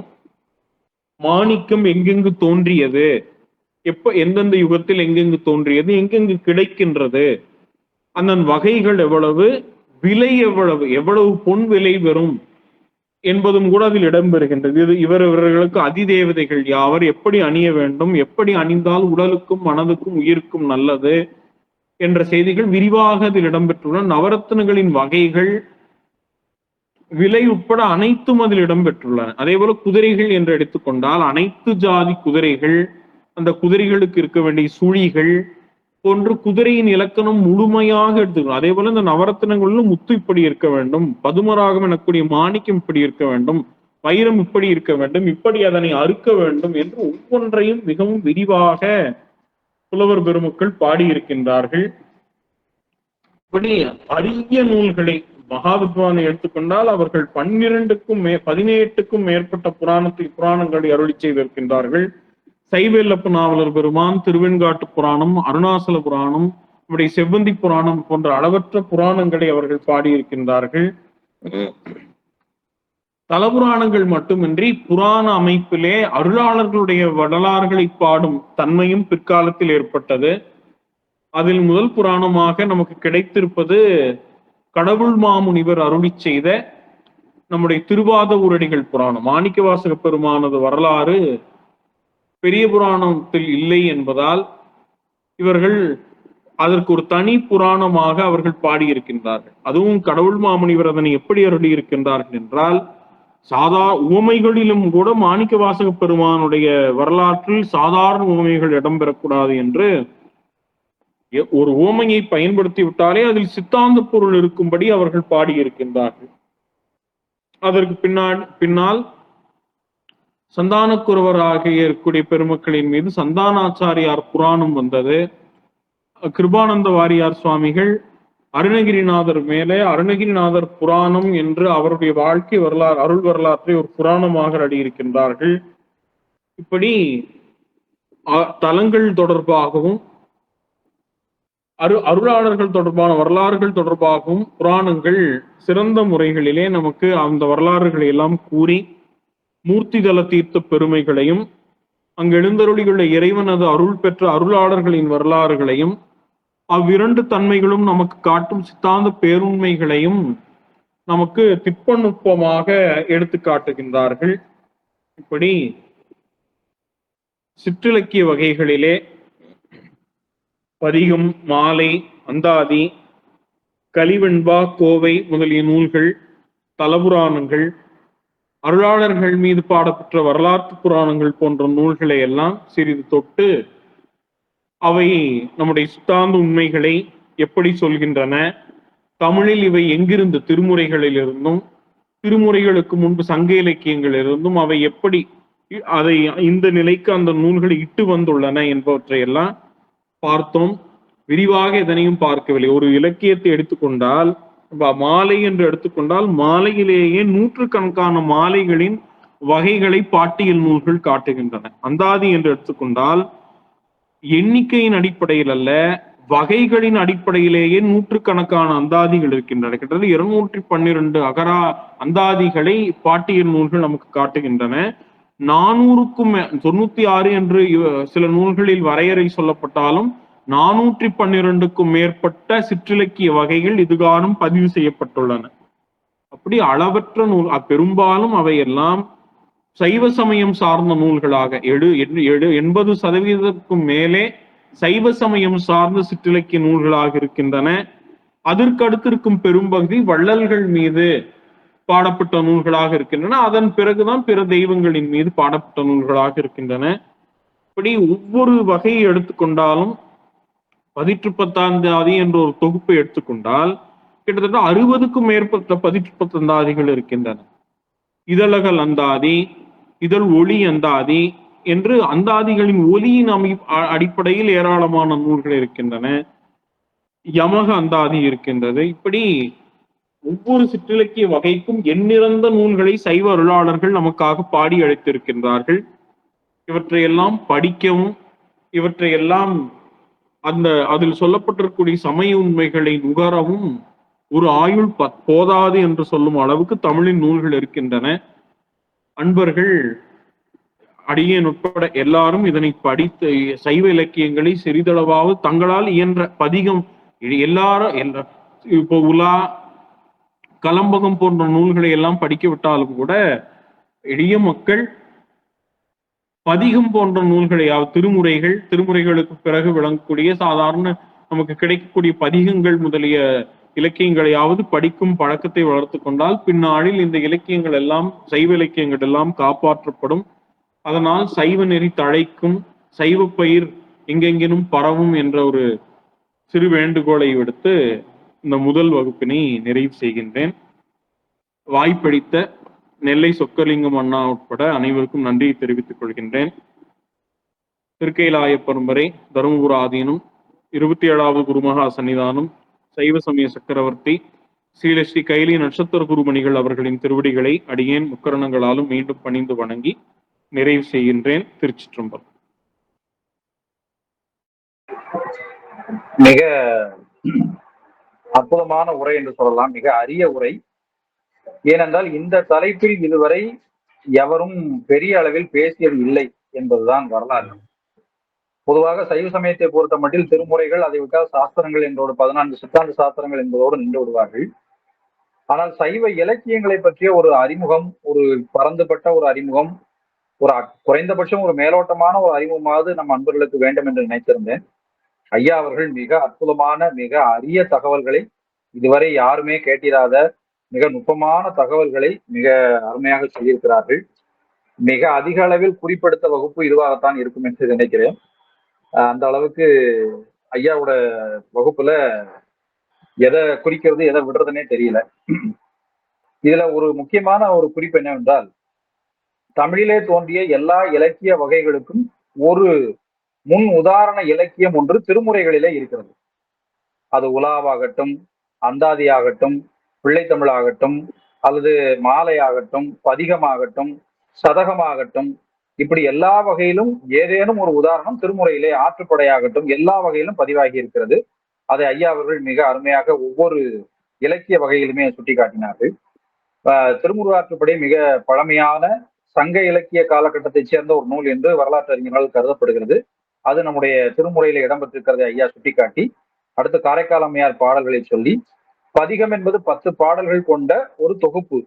மாணிக்கம் எங்கெங்கு தோன்றியது, எந்தெந்த யுகத்தில் எங்கெங்கு தோன்றியது, எங்கெங்கு கிடைக்கின்றது, அந்த வகைகள் எவ்வளவு, விலை எவ்வளவு பொன் விலை வரும் என்பதும் கூட அதில் இடம்பெறுகின்றது. இவர்களுக்கு அதிதேவதைகள் யாவர், எப்படி அணிய வேண்டும், எப்படி அணிந்தால் உடலுக்கும் மனதுக்கும் உயிருக்கும் நல்லது என்ற செய்திகள் விரிவாக அதில் இடம்பெற்றுள்ளன. நவரத்னங்களின் வகைகள், விலை உட்பட அனைத்தும் அதில் இடம்பெற்றுள்ளன. அதே போல குதிரைகள் என்று எடுத்துக்கொண்டால் அனைத்து ஜாதி குதிரைகள், அந்த குதிரைகளுக்கு இருக்க வேண்டிய சுழிகள் போன்று குதிரையின் இலக்கணம் முழுமையாக எடுத்துக்கணும். அதே போல இந்த நவரத்னங்களிலும் முத்து இப்படி இருக்க வேண்டும், பதுமராகம் எனக்கூடிய மாணிக்கம் இப்படி இருக்க வேண்டும், வைரம் இப்படி இருக்க வேண்டும், இப்படி அதனை அறுக்க வேண்டும் என்று ஒவ்வொன்றையும் மிகவும் விரிவாக புலவர் பெருமக்கள் பாடியிருக்கின்றார்கள். இப்படி அரிய நூல்களை மகாவித்வானை எடுத்துக்கொண்டால் அவர்கள் 17க்கும் மேற்பட்ட புராணங்களை அருளி செய்திருக்கின்றார்கள். சைவேல்லப்ப நாவலர் பெருமான், திருவெண்காட்டு புராணம், அருணாசல புராணம், இப்படி செவ்வந்தி புராணம் போன்ற அளவற்ற புராணங்களை அவர்கள் பாடியிருக்கின்றார்கள். தலபுராணங்கள் மட்டுமின்றி புராண அமைப்பிலே அருளாளர்களுடைய வரலாறுகளை பாடும் தன்மையும் பிற்காலத்தில் ஏற்பட்டது. அதில் முதல் புராணமாக நமக்கு கிடைத்திருப்பது கடவுள் மாமுனிவர் அருளி செய்த நம்முடைய திருவாத ஊரடிகள் புராணம். மாணிக்கவாசக பெருமானது வரலாறு பெரிய புராணத்தில் இல்லை என்பதால் இவர்கள் அதற்கு ஒரு தனி புராணமாக அவர்கள் பாடியிருக்கின்றார்கள். அதுவும் கடவுள் மாமுனிவர் அதனை எப்படி அருளி இருக்கின்றார்கள் என்றால், உவமைகளிலும் கூட மாணிக்கவாசக பெருமானுடைய வரலாற்றில் சாதாரண உவமைகள் இடம்பெறக்கூடாது என்று ஒரு உவமையை பயன்படுத்தி விட்டாலே அதில் சித்தாந்த பொருள் இருக்கும்படி அவர்கள் பாடியிருக்கின்றார்கள். அதற்கு பின்னால் சந்தானக்குறவர் ஆகிய இருக்கக்கூடிய பெருமக்களின் மீது சந்தானாச்சாரியார் புராணம் வந்தது. கிருபானந்த வாரியார் சுவாமிகள் அருணகிரிநாதர் மேலே அருணகிரிநாதர் புராணம் என்று அவருடைய வாழ்க்கை வரலாறு, அருள் வரலாற்றை ஒரு புராணமாக அடியிருக்கின்றார்கள். இப்படி தலங்கள் தொடர்பாகவும் அருளாளர்கள் தொடர்பான வரலாறுகள் தொடர்பாகவும் புராணங்கள் சிறந்த முறைகளிலே நமக்கு அந்த வரலாறுகளை எல்லாம் கூறி மூர்த்தி தல தீர்த்த பெருமைகளையும் அங்கு எழுந்தருளியுள்ள இறைவனது அருள் பெற்ற அருளாளர்களின் வரலாறுகளையும் அவ்விரண்டு தன்மைகளும் நமக்கு காட்டும் சித்தாந்த பேருண்மைகளையும் நமக்கு திட்பநுட்பமாக எடுத்து காட்டுகின்றார்கள். இப்படி சிற்றிலக்கிய வகைகளிலே பதிகம், மாலை, அந்தாதி, கலிவெண்பா, கோவை முதலிய நூல்கள், தலபுராணங்கள், அருளாளர்கள் மீது பாடப்பெற்ற வரலாற்று புராணங்கள் போன்ற நூல்களை எல்லாம் சிறிது தொட்டு அவை நம்முடைய சித்தாந்த உண்மைகளை எப்படி சொல்கின்றன, தமிழில் இவை எங்கிருந்து திருமுறைகளிலிருந்தும் திருமுறைகளுக்கு முன்பு சங்க இலக்கியங்களிலிருந்தும் அவை எப்படி அதை இந்த நிலைக்கு அந்த நூல்களை இட்டு வந்துள்ளன என்பவற்றை எல்லாம் பார்த்தோம். விரிவாக எதனையும் பார்க்கவில்லை. ஒரு இலக்கியத்தை எடுத்துக்கொண்டால், மாலை என்று எடுத்துக்கொண்டால் மாலையிலேயே 100கணக்கான மாலைகளின் வகைகளை பாட்டியல் நூல்கள் காட்டுகின்றன. அந்தாதி என்று எடுத்துக்கொண்டால் எண்ணிக்கையின் அடிப்படையில் அல்ல, வகைகளின் அடிப்படையிலேயே நூற்றுக்கணக்கான அந்தாதிகள் இருக்கின்றன. கிட்டத்தட்ட 212 அகரா அந்தாதிகளை பாட்டியல் நூல்கள் நமக்கு காட்டுகின்றன. 400க்கும் 96 என்று சில நூல்களில் வரையறை சொல்லப்பட்டாலும் 412க்கும் மேற்பட்ட சிற்றிலக்கிய வகைகள் இதுகாரும் பதிவு செய்யப்பட்டுள்ளன. அப்படி அளவற்ற நூல், பெரும்பாலும் அவையெல்லாம் சைவ சமயம் சார்ந்த நூல்களாக 80% மேலே சைவ சமயம் சார்ந்த சிற்றிலக்கிய நூல்களாக இருக்கின்றன. அதற்கு அடுத்திருக்கும் பெரும்பகுதி வள்ளல்கள் மீது பாடப்பட்ட நூல்களாக இருக்கின்றன. அதன் பிறகுதான் பிற தெய்வங்களின் மீது பாடப்பட்ட நூல்களாக இருக்கின்றன. இப்படி ஒவ்வொரு வகையை எடுத்துக்கொண்டாலும் 18 என்ற ஒரு தொகுப்பை எடுத்துக்கொண்டால் கிட்டத்தட்ட 60க்கும் மேற்பட்ட 18 இருக்கின்றன. இதழகள் அந்தாதி, இதழ் ஒளி அந்தாதி என்று அந்தாதிகளின் ஒலியின் அடிப்படையில் ஏராளமான நூல்கள் இருக்கின்றன. யமக அந்தாதி இருக்கின்றது. இப்படி ஒவ்வொரு சிற்றிலக்கிய வகைக்கும் எண்ணிறந்த நூல்களை சைவ அருளாளர்கள் நமக்காக பாடி அழைத்திருக்கின்றார்கள். இவற்றையெல்லாம் படிக்கவும், இவற்றையெல்லாம் அதில் சொல்லப்பட்டிருக்கக்கூடிய சமய உண்மைகளை நுகரவும் ஒரு ஆயுள் போதாது என்று சொல்லும் அளவுக்கு தமிழின் நூல்கள் இருக்கின்றன. அன்பர்கள், அடியேன் உட்பட எல்லாரும் இதனை படித்து சைவ இலக்கியங்களை சிறிதளவாவது தங்களால் இயன்ற பதிகம் எல்லாரும் இப்போ உலா, கலம்பகம் போன்ற நூல்களை எல்லாம் படிக்க விட்டாலும் கூட எளிய மக்கள் பதிகம் போன்ற நூல்களையாவது, திருமுறைகளுக்கு பிறகு விளங்கக்கூடிய சாதாரண நமக்கு கிடைக்கக்கூடிய பதிகங்கள் முதலிய இலக்கியங்களையாவது படிக்கும் பழக்கத்தை வளர்த்து கொண்டால் பின்னாளில் இந்த இலக்கியங்கள் எல்லாம், சைவ இலக்கியங்கள் எல்லாம் காப்பாற்றப்படும். அதனால் சைவ நெறி தழைக்கும், சைவ பயிர் எங்கெங்கினும் பரவும் என்ற ஒரு சிறு வேண்டுகோளை விடுத்து இந்த முதல் வகுப்பினை நிறைவு செய்கின்றேன். வாய்ப்பளித்த நெல்லை சொக்கலிங்கம் அண்ணா உட்பட அனைவருக்கும் நன்றியை தெரிவித்துக் கொள்கின்றேன். திருக்கைலாய பரம்பரை, தருமபுர ஆதீனம், 27வது குருமகா சன்னிதானம், சைவ சமய சக்கரவர்த்தி ஸ்ரீலஸ்ரீ கைலி நட்சத்திர குருமணிகள் அவர்களின் திருவடிகளை அடியேன் முக்கரணங்களாலும் மீண்டும் பணிந்து வணங்கி நிறைவு செய்கின்றேன். திருச்சிற்றம்பலம். மிக அற்புதமான உரை என்று சொல்லலாம், மிக அரிய உரை. ஏனென்றால் இந்த தலைப்பில் இதுவரை எவரும் பெரிய அளவில் பேசியது இல்லை என்பதுதான் வரலாறு. பொதுவாக சைவ சமயத்தை பொறுத்த மட்டில் திருமுறைகள், அதை விட்டால் சாஸ்திரங்கள் என்றோடு 14 சித்தாந்த சாஸ்திரங்கள் என்பதோடு நின்று விடுவார்கள். ஆனால் சைவ இலக்கியங்களை பற்றிய ஒரு அறிமுகம், ஒரு பரந்துபட்ட ஒரு அறிமுகம், ஒரு குறைந்தபட்சம் ஒரு மேலோட்டமான ஒரு அறிமுகமாவது நம் அன்பர்களுக்கு வேண்டும் என்று நினைத்திருந்தேன். ஐயா அவர்கள் மிக அற்புதமான, மிக அரிய தகவல்களை, இதுவரை யாருமே கேட்டிராத மிக நுட்பமான தகவல்களை மிக அருமையாக சொல்லியிருக்கிறார்கள். மிக அதிக அளவில் குறிப்பெடுத்த வகுப்பு இதுவாகத்தான் இருக்கும் என்று நினைக்கிறேன். அந்த அளவுக்கு ஐயாவோட வகுப்புல எதை குறிக்கிறது எதை விடுறதுன்னே தெரியல. இதுல ஒரு முக்கியமான ஒரு குறிப்பு என்னவென்றால், தமிழிலே தோன்றிய எல்லா இலக்கிய வகைகளுக்கும் ஒரு முன் உதாரண இலக்கியம் ஒன்று திருமுறைகளிலே இருக்கிறது. அது உலாவாகட்டும், அந்தாதியாகட்டும், பிள்ளைத்தமிழாகட்டும், அல்லது மாலையாகட்டும், பதிகமாகட்டும், சதகமாகட்டும், இப்படி எல்லா வகையிலும் ஏதேனும் ஒரு உதாரணம் திருமுறையிலே, ஆற்றுப்படையாகட்டும், எல்லா வகையிலும் பதிவாகி இருக்கிறது. அதை ஐயா அவர்கள் மிக அருமையாக ஒவ்வொரு இலக்கிய வகையிலுமே சுட்டி காட்டினார்கள். திருமுருகாற்றுப்படை மிக பழமையான சங்க இலக்கிய காலகட்டத்தைச் சேர்ந்த ஒரு நூல் என்று வரலாற்று அறிஞர்களால் கருதப்படுகிறது. அது நம்முடைய திருமுறையில இடம்பெற்றிருக்கிறதை ஐயா சுட்டிக்காட்டி, அடுத்து காரைக்கால் அம்மையார் பாடல்களை சொல்லி, பதிகம் என்பது 10 பாடல்கள் கொண்ட ஒரு தொகுப்பு.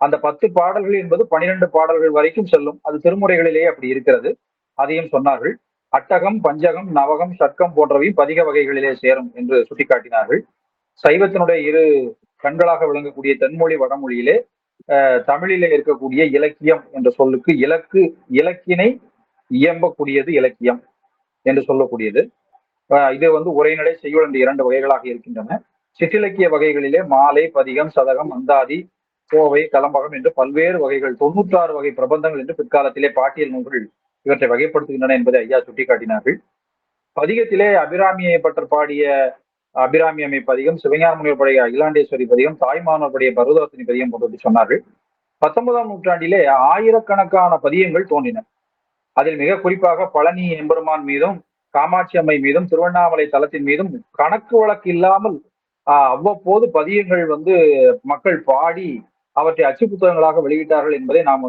அந்த 10 பாடல்கள் என்பது 12 பாடல்கள் வரைக்கும் செல்லும். அது திருமுறைகளிலேயே அப்படி இருக்கிறது. அதையும் சொன்னார்கள். அட்டகம், பஞ்சகம், நவகம், சட்கம் போன்றவையும் பதிக வகைகளிலே சேரும் என்று சுட்டிக்காட்டினார்கள். சைவத்தினுடைய இரு கண்களாக விளங்கக்கூடிய தென்மொழி வடமொழியிலே தமிழிலே இருக்கக்கூடிய இலக்கியம் என்ற சொல்லுக்கு இலக்கினை இயம்பக்கூடியது இலக்கியம் என்று சொல்லக்கூடியது. இது உரைநடை, செய்யுள் என்ற 2 வகைகளாக இருக்கின்றன. சிற்றிலக்கிய வகைகளிலே மாலை, பதிகம், சதகம், அந்தாதி, கோவை, கலம்பகம் என்று பல்வேறு வகைகள், 96 வகை பிரபந்தங்கள் என்று பிற்காலத்திலே பாட்டியல் நூல்கள் இவற்றை வகைப்படுத்துகின்றன என்பதை ஐயா சுட்டிக்காட்டினார்கள். பதிகத்திலே அபிராமியை பற்றி பாடிய அபிராமி அம்மை பதிகம், சிவஞான முனிவர் படைய அகிலாண்டேஸ்வரி பதிகம், தாய்மானவர் படைய பருவதாசினி பதிகம் போன்றவற்றை சொன்னார்கள். 19ஆம் நூற்றாண்டிலே ஆயிரக்கணக்கான பதியங்கள் தோன்றின. அதில் மிக குறிப்பாக பழனி எம்பெருமான் மீதும், காமாட்சி அம்மை மீதும், திருவண்ணாமலை தலத்தின் மீதும் கணக்கு வழக்கு இல்லாமல் அவ்வப்போது பதியங்கள் மக்கள் பாடி அவற்றை அச்சு புத்தகங்களாக வெளியிட்டார்கள் என்பதை நாம்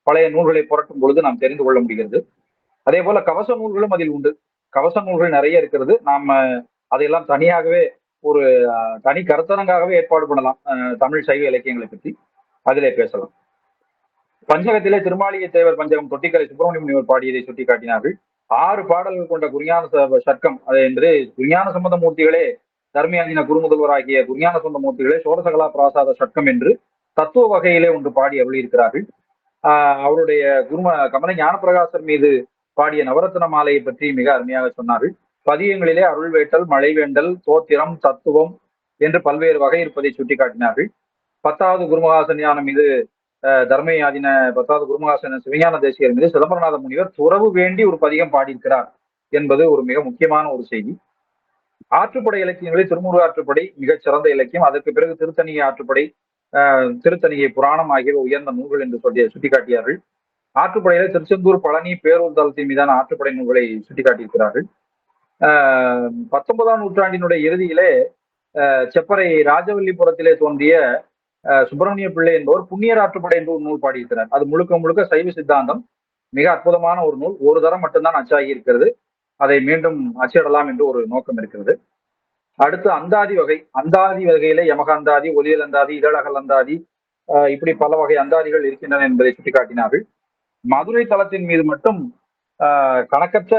பழைய நூல்களை புரட்டும் பொழுது நாம் தெரிந்து கொள்ள முடிகிறது. அதே போல கவச நூல்களும் அதில் உண்டு. கவச நூல்கள் நிறைய இருக்கிறது. நாம அதையெல்லாம் தனியாகவே ஒரு தனி கருத்தரங்காகவே ஏற்பாடு பண்ணலாம். தமிழ் சைவ இலக்கியங்களை பற்றி அதிலே பேசலாம். பஞ்சகத்திலே திருமாளிகை தேவர் பஞ்சகம் தொட்டிக்கரை சுப்பிரமணிய முனிவர் பாடியதை சுட்டி காட்டினார்கள். 6 பாடல்கள் கொண்ட குருஞான சர்க்கம் அது என்பது குருஞான சம்பந்த மூர்த்திகளே தர்மயாதீன குருமுதல்வராகிய குருஞான சம்பந்த மூர்த்திகளே சோடசகலா பிராசாத சட்கம் என்று தத்துவ வகையிலே ஒன்று பாடி அருளியிருக்கிறார்கள். அவருடைய கமல ஞானப்பிரகாசர் மீது பாடிய நவரத்ன மாலையை பற்றி மிக அருமையாக சொன்னார்கள். பதியங்களிலே அருள்வேட்டல், மழைவேண்டல், தோத்திரம், தத்துவம் என்று பல்வேறு வகை இருப்பதை சுட்டிக்காட்டினார்கள். 10வது குருமகாசன் ஞானம் மீது தர்மயாதின 10வது குருமகாசன சிவஞான தேசிகர் மீது சிதம்பரநாத முனிவர் துறவு வேண்டி ஒரு பதிகம் பாடியிருக்கிறார் என்பது ஒரு மிக முக்கியமான ஒரு செய்தி. ஆற்றுப்படை இலக்கியங்களில் திருமுருக ஆற்றுப்படை மிகச் சிறந்த இலக்கியம். அதற்கு பிறகு திருத்தணிகை ஆற்றுப்படை, திருத்தணிகை புராணம் ஆகியவை உயர்ந்த நூல்கள் என்று சுட்டிக்காட்டியார்கள். ஆற்றுப்படையில திருச்செந்தூர், பழனி, பேரூர் தளத்தின் மீதான ஆற்றுப்படை நூல்களை சுட்டிக்காட்டியிருக்கிறார்கள். 19ஆம் நூற்றாண்டினுடைய இறுதியிலே செப்பறை ராஜவல்லிபுரத்திலே தோன்றிய சுப்பிரமணிய பிள்ளை என்பவர் புண்ணியர் ஆற்றுப்படை என்று ஒரு நூல் பாடியிருக்கிறார். அது முழுக்க முழுக்க சைவ சித்தாந்தம். மிக அற்புதமான ஒரு நூல். ஒரு தரம் மட்டும்தான் அச்சாகி இருக்கிறது. அதை மீண்டும் அச்சிடலாம் என்று ஒரு நோக்கம் இருக்கிறது. அடுத்து அந்தாதி வகை. அந்தாதி வகையில யமக அந்தாதி, ஒலியல் அந்தாதி, இதழகல் அந்தாதி, இப்படி பல வகை அந்தாதிகள் இருக்கின்றன என்பதை சுட்டிக்காட்டினார்கள். மதுரை தளத்தின் மீது மட்டும் கணக்கற்ற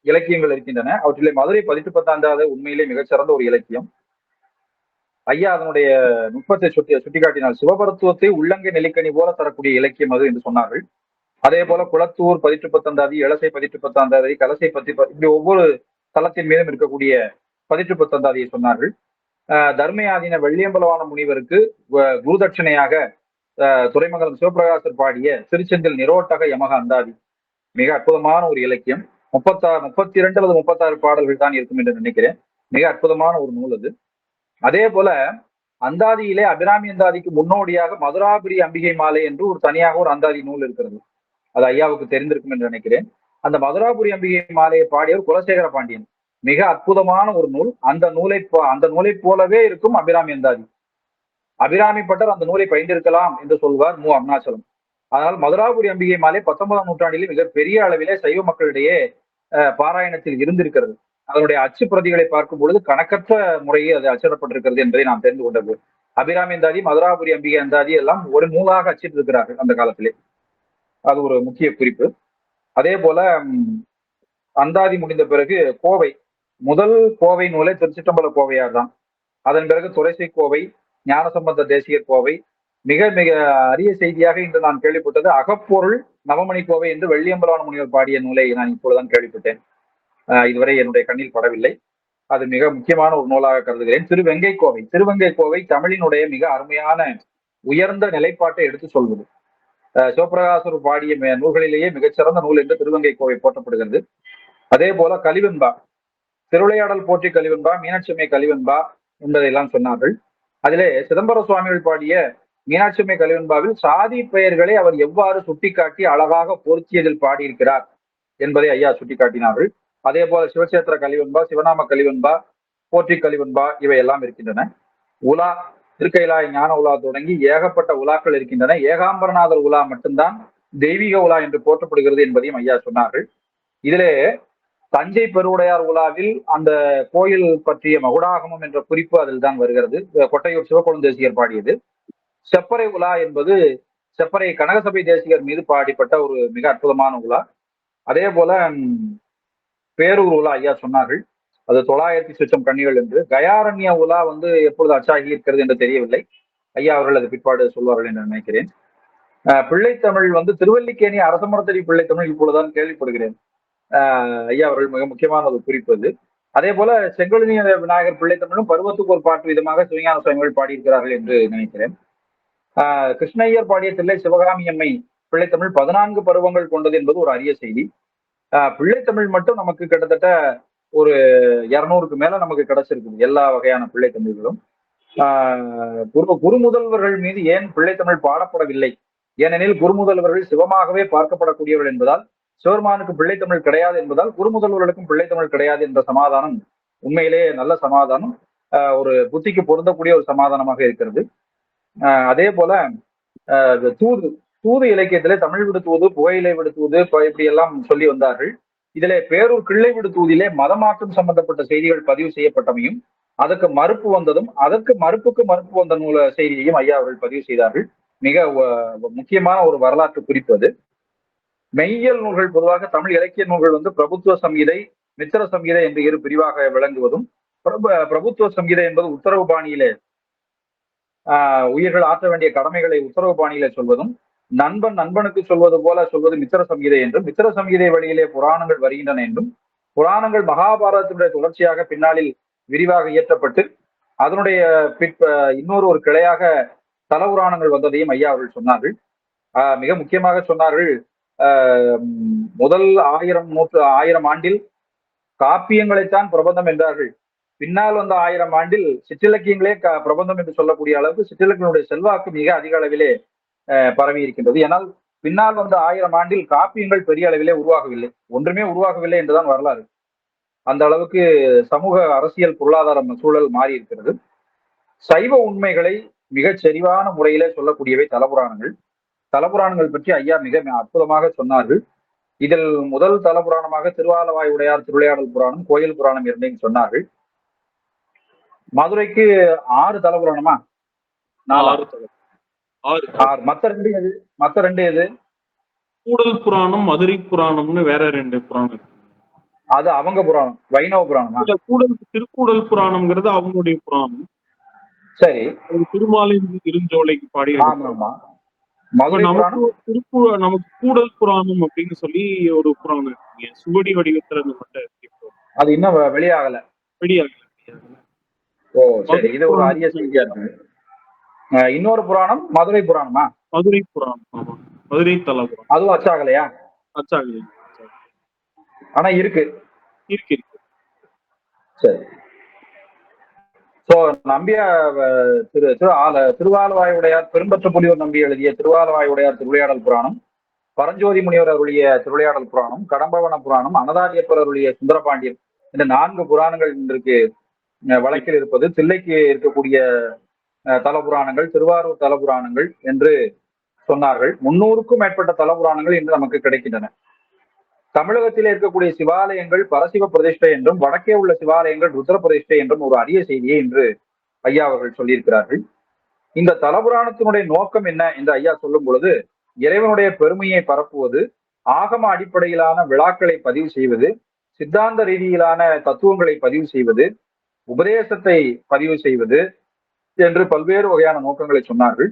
இலக்கியங்கள் இருக்கின்றன. அவற்றிலே மதுரை 18 உண்மையிலே மிகச்சிறந்த ஒரு இலக்கியம். ஐயா அதனுடைய நுட்பத்தை சுட்டிக்காட்டினார். சிவபரத்துவத்தை உள்ளங்கை நெல்லிக்கனி போல தரக்கூடிய இலக்கியம் அது என்று சொன்னார்கள். அதே போல குளத்தூர் 18 இளசை 18 கலசை 10 இப்படி ஒவ்வொரு தளத்தின் மீதும் இருக்கக்கூடிய 18 சொன்னார்கள். தர்மயாதீன வெள்ளியம்பலவான முனிவருக்கு குருதட்சணையாக துறைமங்கலம் சிவபிரகாசர் பாடிய திருச்செந்தில் நிரோட்டக யமக அந்தாதி மிக அற்புதமான ஒரு இலக்கியம். 32 அல்லது 36 பாடல்கள் தான் இருக்கும் என்று நினைக்கிறேன். மிக அற்புதமான ஒரு நூல் அது. அதே போல அந்தாதியிலே அபிராமி அந்தாதிக்கு முன்னோடியாக மதுராபுரி அம்பிகை மாலை என்று ஒரு தனியாக ஒரு அந்தாதி நூல் இருக்கிறது. அது ஐயாவுக்கு தெரிந்திருக்கும் என்று நினைக்கிறேன். அந்த மதுராபுரி அம்பிகை மாலையை பாடியவர் குலசேகர பாண்டியன். மிக அற்புதமான ஒரு நூல். அந்த நூலை போலவே இருக்கும் அபிராமி அந்தாதி. அபிராமி பட்டர் அந்த நூலை பயின்றிருக்கலாம் என்று சொல்வார் மு. அருணாச்சலம். ஆனால் மதுராபுரி அம்பிகை மாலை 19ஆம் நூற்றாண்டிலே மிக பெரிய அளவிலே சைவ மக்களிடையே பாராயணத்தில் இருந்திருக்கிறது. அதனுடைய அச்சு பிரதிகளை பார்க்கும் பொழுது கணக்கற்ற முறையே அது அச்சிடப்பட்டிருக்கிறது என்பதை நாம் தெரிந்து கொண்டது. அபிராமி அந்தாதி, மதுராபுரி அம்பிகை அந்தாதி எல்லாம் ஒரு நூலாக அச்சிட்டிருக்கிறார்கள் அந்த காலத்திலே. அது ஒரு முக்கிய குறிப்பு. அதே போல அந்தாதி முடிந்த பிறகு கோவை, முதல் கோவை நூலை திருச்சிற்றம்பல கோவையார் தான். அதன் பிறகு துரைசை கோவை, ஞானசம்பந்த தேசிகர் கோவை. மிக மிக அரிய செய்தியாக இன்று நான் கேள்விப்பட்டது அகப்பொருள் நவமணி கோவை என்று வெள்ளியம்பலவான முனிவர் பாடிய நூலை நான் இப்பொழுதுதான் கேள்விப்பட்டேன். இதுவரை என்னுடைய கண்ணில் படவில்லை. அது மிக முக்கியமான ஒரு நூலாக கருதுகிறேன். திருவெங்கை கோவை. திருவெங்கை கோவை தமிழினுடைய மிக அருமையான உயர்ந்த நிலைப்பாட்டை எடுத்து சொல்வது. சிவபிரகாசர் பாடிய நூல்களிலேயே மிகச்சிறந்த நூல் என்று திருவெங்கை கோவை போற்றப்படுகிறது. அதே போல கலிவெண்பா, திருவிளையாடல் போற்றி கலிவெண்பா, மீனாட்சியம்மை கலிவெண்பா என்பதையெல்லாம் சொன்னார்கள். அதிலே சிதம்பர சுவாமிகள் பாடிய மீனாட்சியம்மை கலிவெண்பாவில் சாதி பெயர்களை அவர் எவ்வாறு சுட்டிக்காட்டி அழகாக பொருத்தியதில் பாடியிருக்கிறார் என்பதை ஐயா சுட்டிக்காட்டினார்கள். அதே போல சிவசேத்திர கலிவெண்பா, சிவநாம கலிவெண்பா, போற்றி கலிவெண்பா இவையெல்லாம் இருக்கின்றன. உலா, திருக்கைலாய ஞான உலா தொடங்கி ஏகப்பட்ட உலாக்கள் இருக்கின்றன. ஏகாம்பரநாதர் உலா மட்டும்தான் தெய்வீக உலா என்று போற்றப்படுகிறது என்பதையும் ஐயா சொன்னார்கள். இதிலே தஞ்சை பெருவுடையார் உலாவில் அந்த கோயில் பற்றிய மகுடாகமம் என்ற குறிப்பு அதில் தான் வருகிறது. கொட்டையூர் சிவக்கொழுந்து தேசிகர் பாடியது. செப்பறை உலா என்பது செப்பறை கனகசபை தேசிகர் மீது பாடிப்பட்ட ஒரு மிக அற்புதமான உலா. அதே போல பேரூர் உலா ஐயா சொன்னார்கள். அது 900 சொச்சம் கண்ணிகள் என்று. கயாரண்ய உலா எப்பொழுது அச்சாகி இருக்கிறது என்று தெரியவில்லை. ஐயா அவர்கள் அது பிற்பாடு சொல்வார்கள் என்று நினைக்கிறேன். பிள்ளைத்தமிழ் திருவல்லிக்கேணி அரசமரத்தடி பிள்ளைத்தமிழ் இப்பொழுதுதான் கேள்விப்படுகிறேன். ஐயா அவர்கள் மிக முக்கியமான ஒரு குறிப்பு அது. அதே போல செங்கொழுனி விநாயகர் பிள்ளைத்தமிழும் பருவத்துக்கு ஒரு பாட்டு விதமாக சிவஞான சுவாமிகள் பாடியிருக்கிறார்கள் என்று நினைக்கிறேன். கிருஷ்ணய்யர் பாடிய தில்லை சிவகாமி அம்மை பிள்ளைத்தமிழ் 14 பருவங்கள் கொண்டது என்பது ஒரு அரிய செய்தி. பிள்ளைத்தமிழ் மட்டும் நமக்கு கிட்டத்தட்ட ஒரு 200க்கு மேல நமக்கு கிடைச்சிருக்குது, எல்லா வகையான பிள்ளைத்தமிழ்களும். குருமுதல்வர்கள் மீது ஏன் பிள்ளைத்தமிழ் பாடப்படவில்லை? ஏனெனில் குருமுதல்வர்கள் சிவமாகவே பார்க்கப்படக்கூடியவர்கள் என்பதால், சிவருமானுக்கு பிள்ளைத்தமிழ் கிடையாது என்பதால் குருமுதல்வர்களுக்கும் பிள்ளைத்தமிழ் கிடையாது என்ற சமாதானம் உண்மையிலே நல்ல சமாதானம், ஒரு புத்திக்கு பொருந்தக்கூடிய ஒரு சமாதானமாக இருக்கிறது. அதே போல தூது தூது இலக்கியத்திலே தமிழ் விடு தூது, புகையிலை விடு தூது இப்படி எல்லாம் சொல்லி வந்தார்கள். இதிலே பேரூர் கிள்ளை விடு தூதிலே மதமாற்றம் சம்பந்தப்பட்ட செய்திகள் பதிவு செய்யப்பட்டமையும், அதற்கு மறுப்பு வந்ததும், அதற்கு மறுப்புக்கு மறுப்பு வந்த செய்தியையும் ஐயா அவர்கள் பதிவு செய்தார்கள். மிக முக்கியமான ஒரு வரலாற்று குறிப்பு அது. மெய்யியல் நூல்கள், பொதுவாக தமிழ் இலக்கிய நூல்கள் பிரபுத்துவ சம்ஹிதை, மித்திர சம்ஹிதை என்று இரு பிரிவாக விளங்குவதும், பிரபுத்துவ சம்ஹிதை என்பது உத்தரவு பாணியிலே உயிர்கள் ஆற்ற வேண்டிய கடமைகளை உத்தரவு பாணியில சொல்வதும், நண்பன் நண்பனுக்கு சொல்வது போல சொல்வது மித்திர சம்ஹிதை என்றும், மித்திர சம்ஹிதை வழியிலே புராணங்கள் வருகின்றன என்றும், புராணங்கள் மகாபாரதத்தினுடைய தொடர்ச்சியாக பின்னாளில் விரிவாக இயற்றப்பட்டு அதனுடைய இன்னொரு ஒரு கிளையாக தல புராணங்கள் வந்ததையும் ஐயா அவர்கள் சொன்னார்கள். மிக முக்கியமாக சொன்னார்கள், முதல் 1000 ஆண்டில் காப்பியங்களைத்தான் பிரபந்தம் என்றார்கள். பின்னால் வந்த 1000 ஆண்டில் சிற்றிலக்கியங்களே பிரபந்தம் என்று சொல்லக்கூடிய அளவுக்கு சிற்றிலக்கியங்களுடைய செல்வாக்கு மிக அதிக அளவிலே பரவி இருக்கின்றது. ஏனால் பின்னால் வந்த 1000 ஆண்டில் காப்பியங்கள் பெரிய அளவிலே உருவாகவில்லை, ஒன்றுமே உருவாகவில்லை என்றுதான் வரலாறு. அந்த அளவுக்கு சமூக அரசியல் பொருளாதார சூழல் மாறி இருக்கிறது. சைவ உண்மைகளை மிகச் செறிவான முறையிலே சொல்லக்கூடியவை தலபுராணங்கள். தலபுராணங்கள் பற்றி ஐயா மிக அற்புதமாக சொன்னார்கள். இதில் முதல் தலபுராணமாக திருவாலவாய் உடையார் திருவிளையாடல் புராணம், கோயில் புராணம் இரண்டையும் சொன்னார்கள். மதுரைக்கு 6 தலபுராணமா? 4. மத்த ரெண்டு எது? கூடல் புராணம், மதுரை புராணம்னு வேற 2 புராணம். அது அவங்க புராணம், வைணவ புராணமா? திருக்கூடல் புராணம்ங்கிறது அவங்களுடைய புராணம். சரி. திருமாலை இருஞ்சோலைக்கு பாடி. நமக்கு கூடல் புராணம் அப்படின்னு சொல்லி ஒரு புராணம் இருக்கு, சுவடி வடிவத்துல மட்டும். அது இன்னும் வெளியாகல. ஓ சரி, இது ஒரு அரிய செய்தியா இருக்கு. இன்னொரு புராணம் மதுரை புராணமா? மதுரை புராணம், மதுரை தலபுரம். அதுவும் அச்சாகலையா? அச்சாகலை, ஆனா இருக்கு. சரி. சோ நம்பியா திருவாலவாயுடையார் பெரும்பற்ற புலியூர் நம்பி எழுதிய திருவாலவாயுடையார் திருவிளையாடல் புராணம், பரஞ்சோதி முனிவர் அருளிய திருவிளையாடல் புராணம், கடம்பவன புராணம், அனதாரியப்பர் அருளிய சுந்தரபாண்டியன், இந்த 4 புராணங்கள் இன்றைக்கு வழக்கில் இருப்பது. தில்லைக்கு இருக்கக்கூடிய தலபுராணங்கள், திருவாரூர் தலபுராணங்கள் என்று சொன்னார்கள். 300க்கும் மேற்பட்ட தலபுராணங்கள் இன்று நமக்கு கிடைக்கின்றன. தமிழகத்திலே இருக்கக்கூடிய சிவாலயங்கள் பரசிவ பிரதிஷ்டை என்றும், வடக்கே உள்ள சிவாலயங்கள் ருத்ர பிரதிஷ்டை என்றும் ஒரு அரிய செய்தியை இன்று ஐயா அவர்கள் சொல்லியிருக்கிறார்கள். இந்த தலபுராணத்தினுடைய நோக்கம் என்ன என்று ஐயா சொல்லும் பொழுது, இறைவனுடைய பெருமையை பரப்புவது, ஆகம அடிப்படையிலான விழாக்களை பதிவு செய்வது, சித்தாந்த ரீதியிலான தத்துவங்களை பதிவு செய்வது, உபதேசத்தை பதிவு செய்வது என்று பல்வேறு வகையான நோக்கங்களை சொன்னார்கள்.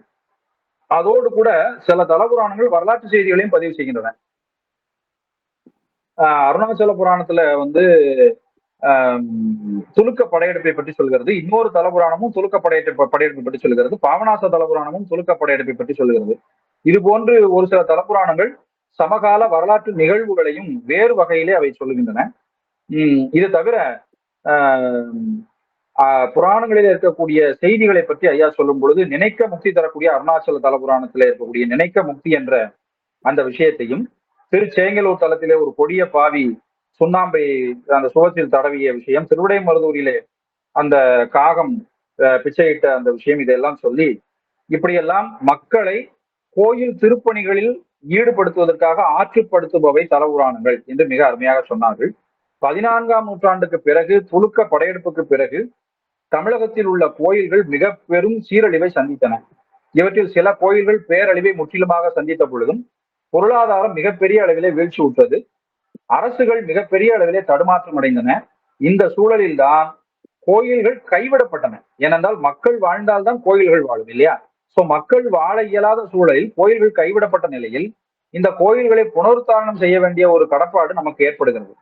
அதோடு கூட சில தலபுராணங்கள் வரலாற்று செய்திகளையும் பதிவு செய்கின்றன. அருணாச்சல புராணத்துல துலுக்க படையெடுப்பை பற்றி சொல்கிறது. இன்னொரு தலபுராணமும் துலுக்க படையெடுப்பை பற்றி சொல்கிறது. பாவனாச தலபுராணமும் துலுக்க படையெடுப்பை பற்றி சொல்கிறது. இது போன்று ஒரு சில தலபுராணங்கள் சமகால வரலாற்று நிகழ்வுகளையும் வேறு வகையிலே அவை சொல்லுகின்றன. இது தவிர புராணங்களில் இருக்கக்கூடிய செய்திகளை பற்றி ஐயா சொல்லும் பொழுது, நினைக்க முக்தி தரக்கூடிய அருணாச்சல தலபுராணத்திலே இருக்கக்கூடிய நினைக்க முக்தி என்ற அந்த விஷயத்தையும், திருச்சேங்கலூர் தலத்திலே ஒரு கொடிய பாவி சுண்ணாம்பை அந்த சுவத்தில் தடவிய விஷயம், திருவிடைமருதூரிலே அந்த காகம் பிச்சையிட்ட அந்த விஷயம், இதெல்லாம் சொல்லி இப்படியெல்லாம் மக்களை கோயில் திருப்பணிகளில் ஈடுபடுத்துவதற்காக ஆற்றுப்படுத்துபவை தலபுராணங்கள் என்று மிக அருமையாக சொன்னார்கள். 14ஆம் நூற்றாண்டுக்கு பிறகு, துலுக்க படையெடுப்புக்கு பிறகு தமிழகத்தில் உள்ள கோயில்கள் மிக பெரும் சீரழிவை சந்தித்தன. இவற்றில் சில கோயில்கள் பேரழிவை முற்றிலுமாக சந்தித்த பொழுதும் பொருளாதாரம் மிகப்பெரிய அளவிலே வீழ்ச்சி உற்றது. அரசுகள் மிகப்பெரிய அளவிலே தடுமாற்றம் அடைந்தன. இந்த சூழலில் தான் கோயில்கள் கைவிடப்பட்டன. ஏனென்றால் மக்கள் வாழ்ந்தால்தான் கோயில்கள் வாழும் இல்லையா? சோ மக்கள் வாழ இயலாத சூழலில் கோயில்கள் கைவிடப்பட்ட நிலையில் இந்த கோயில்களை புனருத்தாரணம் செய்ய வேண்டிய ஒரு கடப்பாடு நமக்கு ஏற்படுகிறது.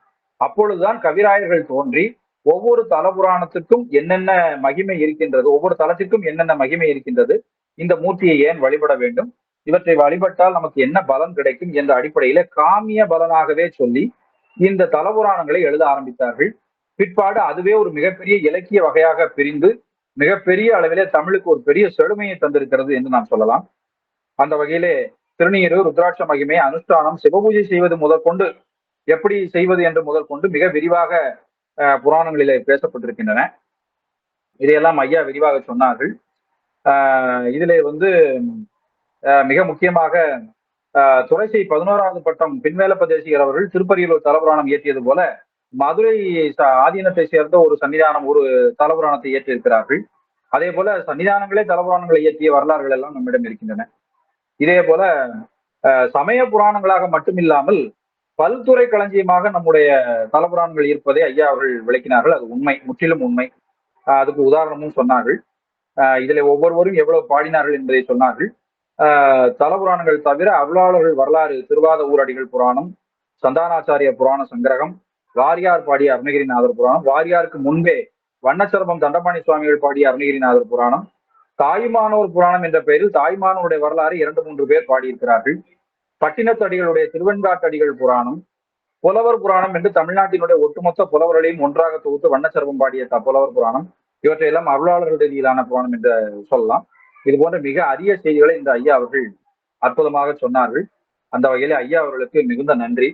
அப்பொழுதுதான் கவிராயர்கள் தோன்றி ஒவ்வொரு தலபுராணத்துக்கும் என்னென்ன மகிமை இருக்கின்றது, ஒவ்வொரு தலத்திற்கும் என்னென்ன மகிமை இருக்கின்றது, இந்த மூர்த்தியை ஏன் வழிபட வேண்டும், இவற்றை வழிபட்டால் நமக்கு என்ன பலன் கிடைக்கும் என்ற அடிப்படையில காமிய பலனாகவே சொல்லி இந்த தலபுராணங்களை எழுத ஆரம்பித்தார்கள். பிற்பாடு அதுவே ஒரு மிகப்பெரிய இலக்கிய வகையாக பிரிந்து மிகப்பெரிய அளவிலே தமிழுக்கு ஒரு பெரிய செழுமையை தந்திருக்கிறது என்று நாம் சொல்லலாம். அந்த வகையிலே திருநீரு, ருத்ராட்ச மகிமை, அனுஷ்டானம், சிவபூஜை செய்வது முதற்கொண்டு எப்படி செய்வது என்று முதற்கொண்டு மிக விரிவாக புராணங்களிலே பேசப்பட்டிருக்கின்றன. இதையெல்லாம் ஐயா விரிவாக சொன்னார்கள். இதிலே மிக முக்கியமாக துறைசை 11வது பட்டம் பின்வேலப்ப தேசிகர் அவர்கள் திருப்பரியலூர் தலபுராணம் இயற்றியது போல மதுரை ஆதீனத்தை சேர்ந்த ஒரு சன்னிதானம் ஒரு தலபுராணத்தை இயற்றியிருக்கிறார்கள். அதே போல சன்னிதானங்களே தலபுராணங்களை இயற்றிய வரலாறுகள் எல்லாம் நம்மிடம் இருக்கின்றன. இதே போல சமய புராணங்களாக மட்டுமில்லாமல் பல்துறை களஞ்சியமாக நம்முடைய தலபுராணங்கள் இருப்பதை ஐயா அவர்கள் விளக்கினார்கள். அது உண்மை, முற்றிலும் உண்மை. அதுக்கு உதாரணமும் சொன்னார்கள். இதில் ஒவ்வொருவரும் எவ்வளவு பாடினார்கள் என்பதை சொன்னார்கள். தலபுராணங்கள் தவிர அருளாளர்கள் வரலாறு திருவாத ஊரடிகள் புராணம், சந்தானாச்சாரிய புராண சங்கிரகம், வாரியார் பாடிய அருணகிரிநாதர் புராணம், வாரியாருக்கு முன்பே வண்ணச்சரபம் தண்டபாணி சுவாமிகள் பாடிய அருணகிரிநாதர் புராணம், தாய்மானோர் புராணம் என்ற பெயரில் தாய்மானோருடைய வரலாறு 2-3 பேர் பாடியிருக்கிறார்கள். பட்டினத்தடிகளுடைய திருவெண்காட்டடிகள் புராணம், புலவர் புராணம் என்று தமிழ்நாட்டினுடைய ஒட்டுமொத்த புலவர்களையும் ஒன்றாக தொகுத்து வண்ணச்சரபம் பாடிய புலவர் புராணம், இவற்றையெல்லாம் அருளாளர்கள் ரீதியிலான புராணம் என்று சொல்லலாம். இது போன்ற மிக அரிய செய்திகளை இந்த ஐயா அவர்கள் அற்புதமாக சொன்னார்கள். அந்த வகையிலே ஐயா அவர்களுக்கு மிகுந்த நன்றி.